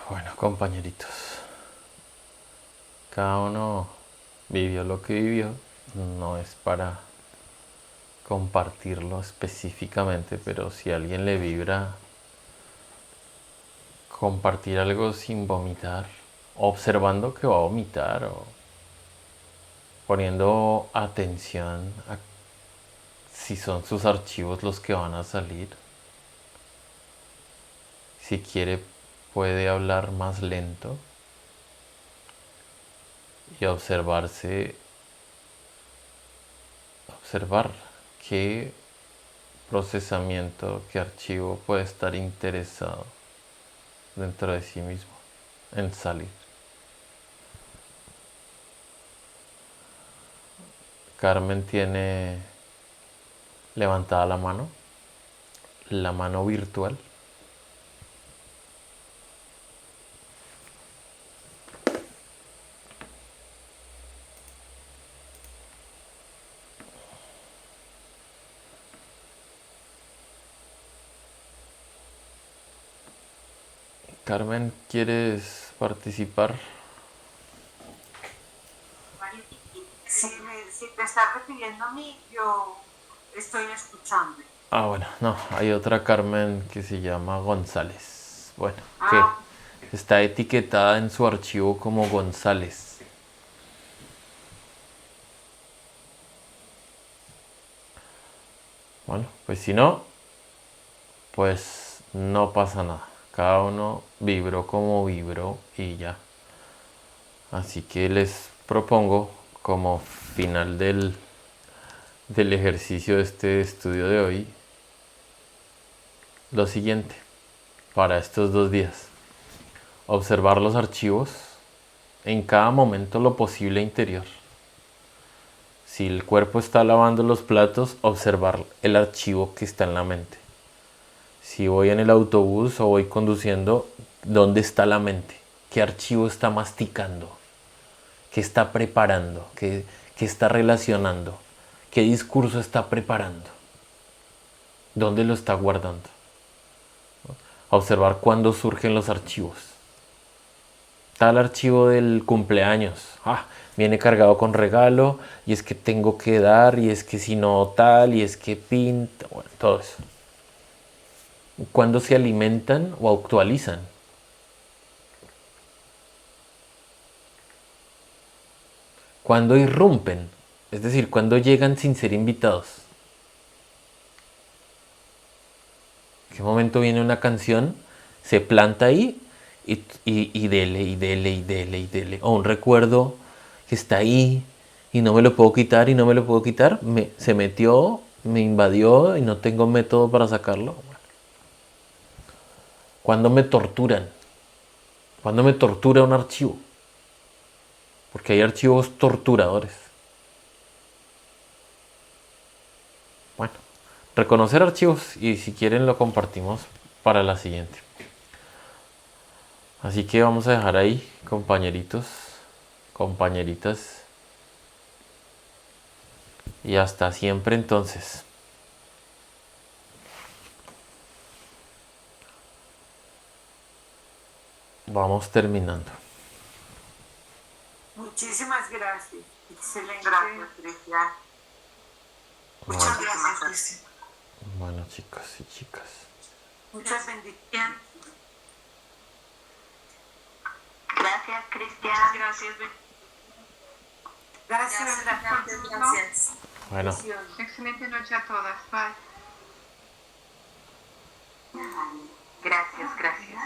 Bueno, compañeritos, cada uno vivió lo que vivió, no es para compartirlo específicamente, pero si a alguien le vibra compartir algo sin vomitar, observando que va a vomitar o poniendo atención a si son sus archivos los que van a salir. Si quiere puede hablar más lento y observar qué procesamiento, qué archivo puede estar interesado dentro de sí mismo en salir. Carmen tiene levantada la mano virtual. Carmen, ¿quieres participar? Si te estás refiriendo a mí, yo estoy escuchando. Ah, bueno, no, hay otra Carmen que se llama González. Bueno, que está etiquetada en su archivo como González. Bueno, pues si no, pues no pasa nada. Cada uno vibró como vibró y ya. Así que les propongo como final del ejercicio de este estudio de hoy lo siguiente para estos 2 días. Observar los archivos en cada momento lo posible interior. Si el cuerpo está lavando los platos, observar el archivo que está en la mente. Si voy en el autobús o voy conduciendo, ¿dónde está la mente? ¿Qué archivo está masticando? ¿Qué está preparando? ¿Qué está relacionando? ¿Qué discurso está preparando? ¿Dónde lo está guardando? Observar cuándo surgen los archivos. Tal archivo del cumpleaños. Viene cargado con regalo y es que tengo que dar y es que si no tal y es que pinta. Bueno, todo eso. ¿Cuándo se alimentan o actualizan? ¿Cuándo irrumpen? Es decir, ¿cuándo llegan sin ser invitados? ¿En qué momento viene una canción? Se planta ahí y dele, y dele, y dele, y dele. O un recuerdo que está ahí y no me lo puedo quitar y no me lo puedo quitar. Se metió, me invadió y no tengo método para sacarlo. ¿Cuándo me torturan? ¿Cuándo me tortura un archivo? Porque hay archivos torturadores. Bueno, reconocer archivos y si quieren lo compartimos para la siguiente. Así que vamos a dejar ahí, compañeritos, compañeritas. Y hasta siempre entonces. Vamos terminando. Muchísimas gracias. Excelente. Gracias, Cristian. Muchas gracias, Cristian. Bueno, chicos y chicas. Muchas bendiciones. Gracias, Cristian. Gracias. Gracias. Gracias. Bueno, Excelente noche a todas. Bye. Gracias, gracias.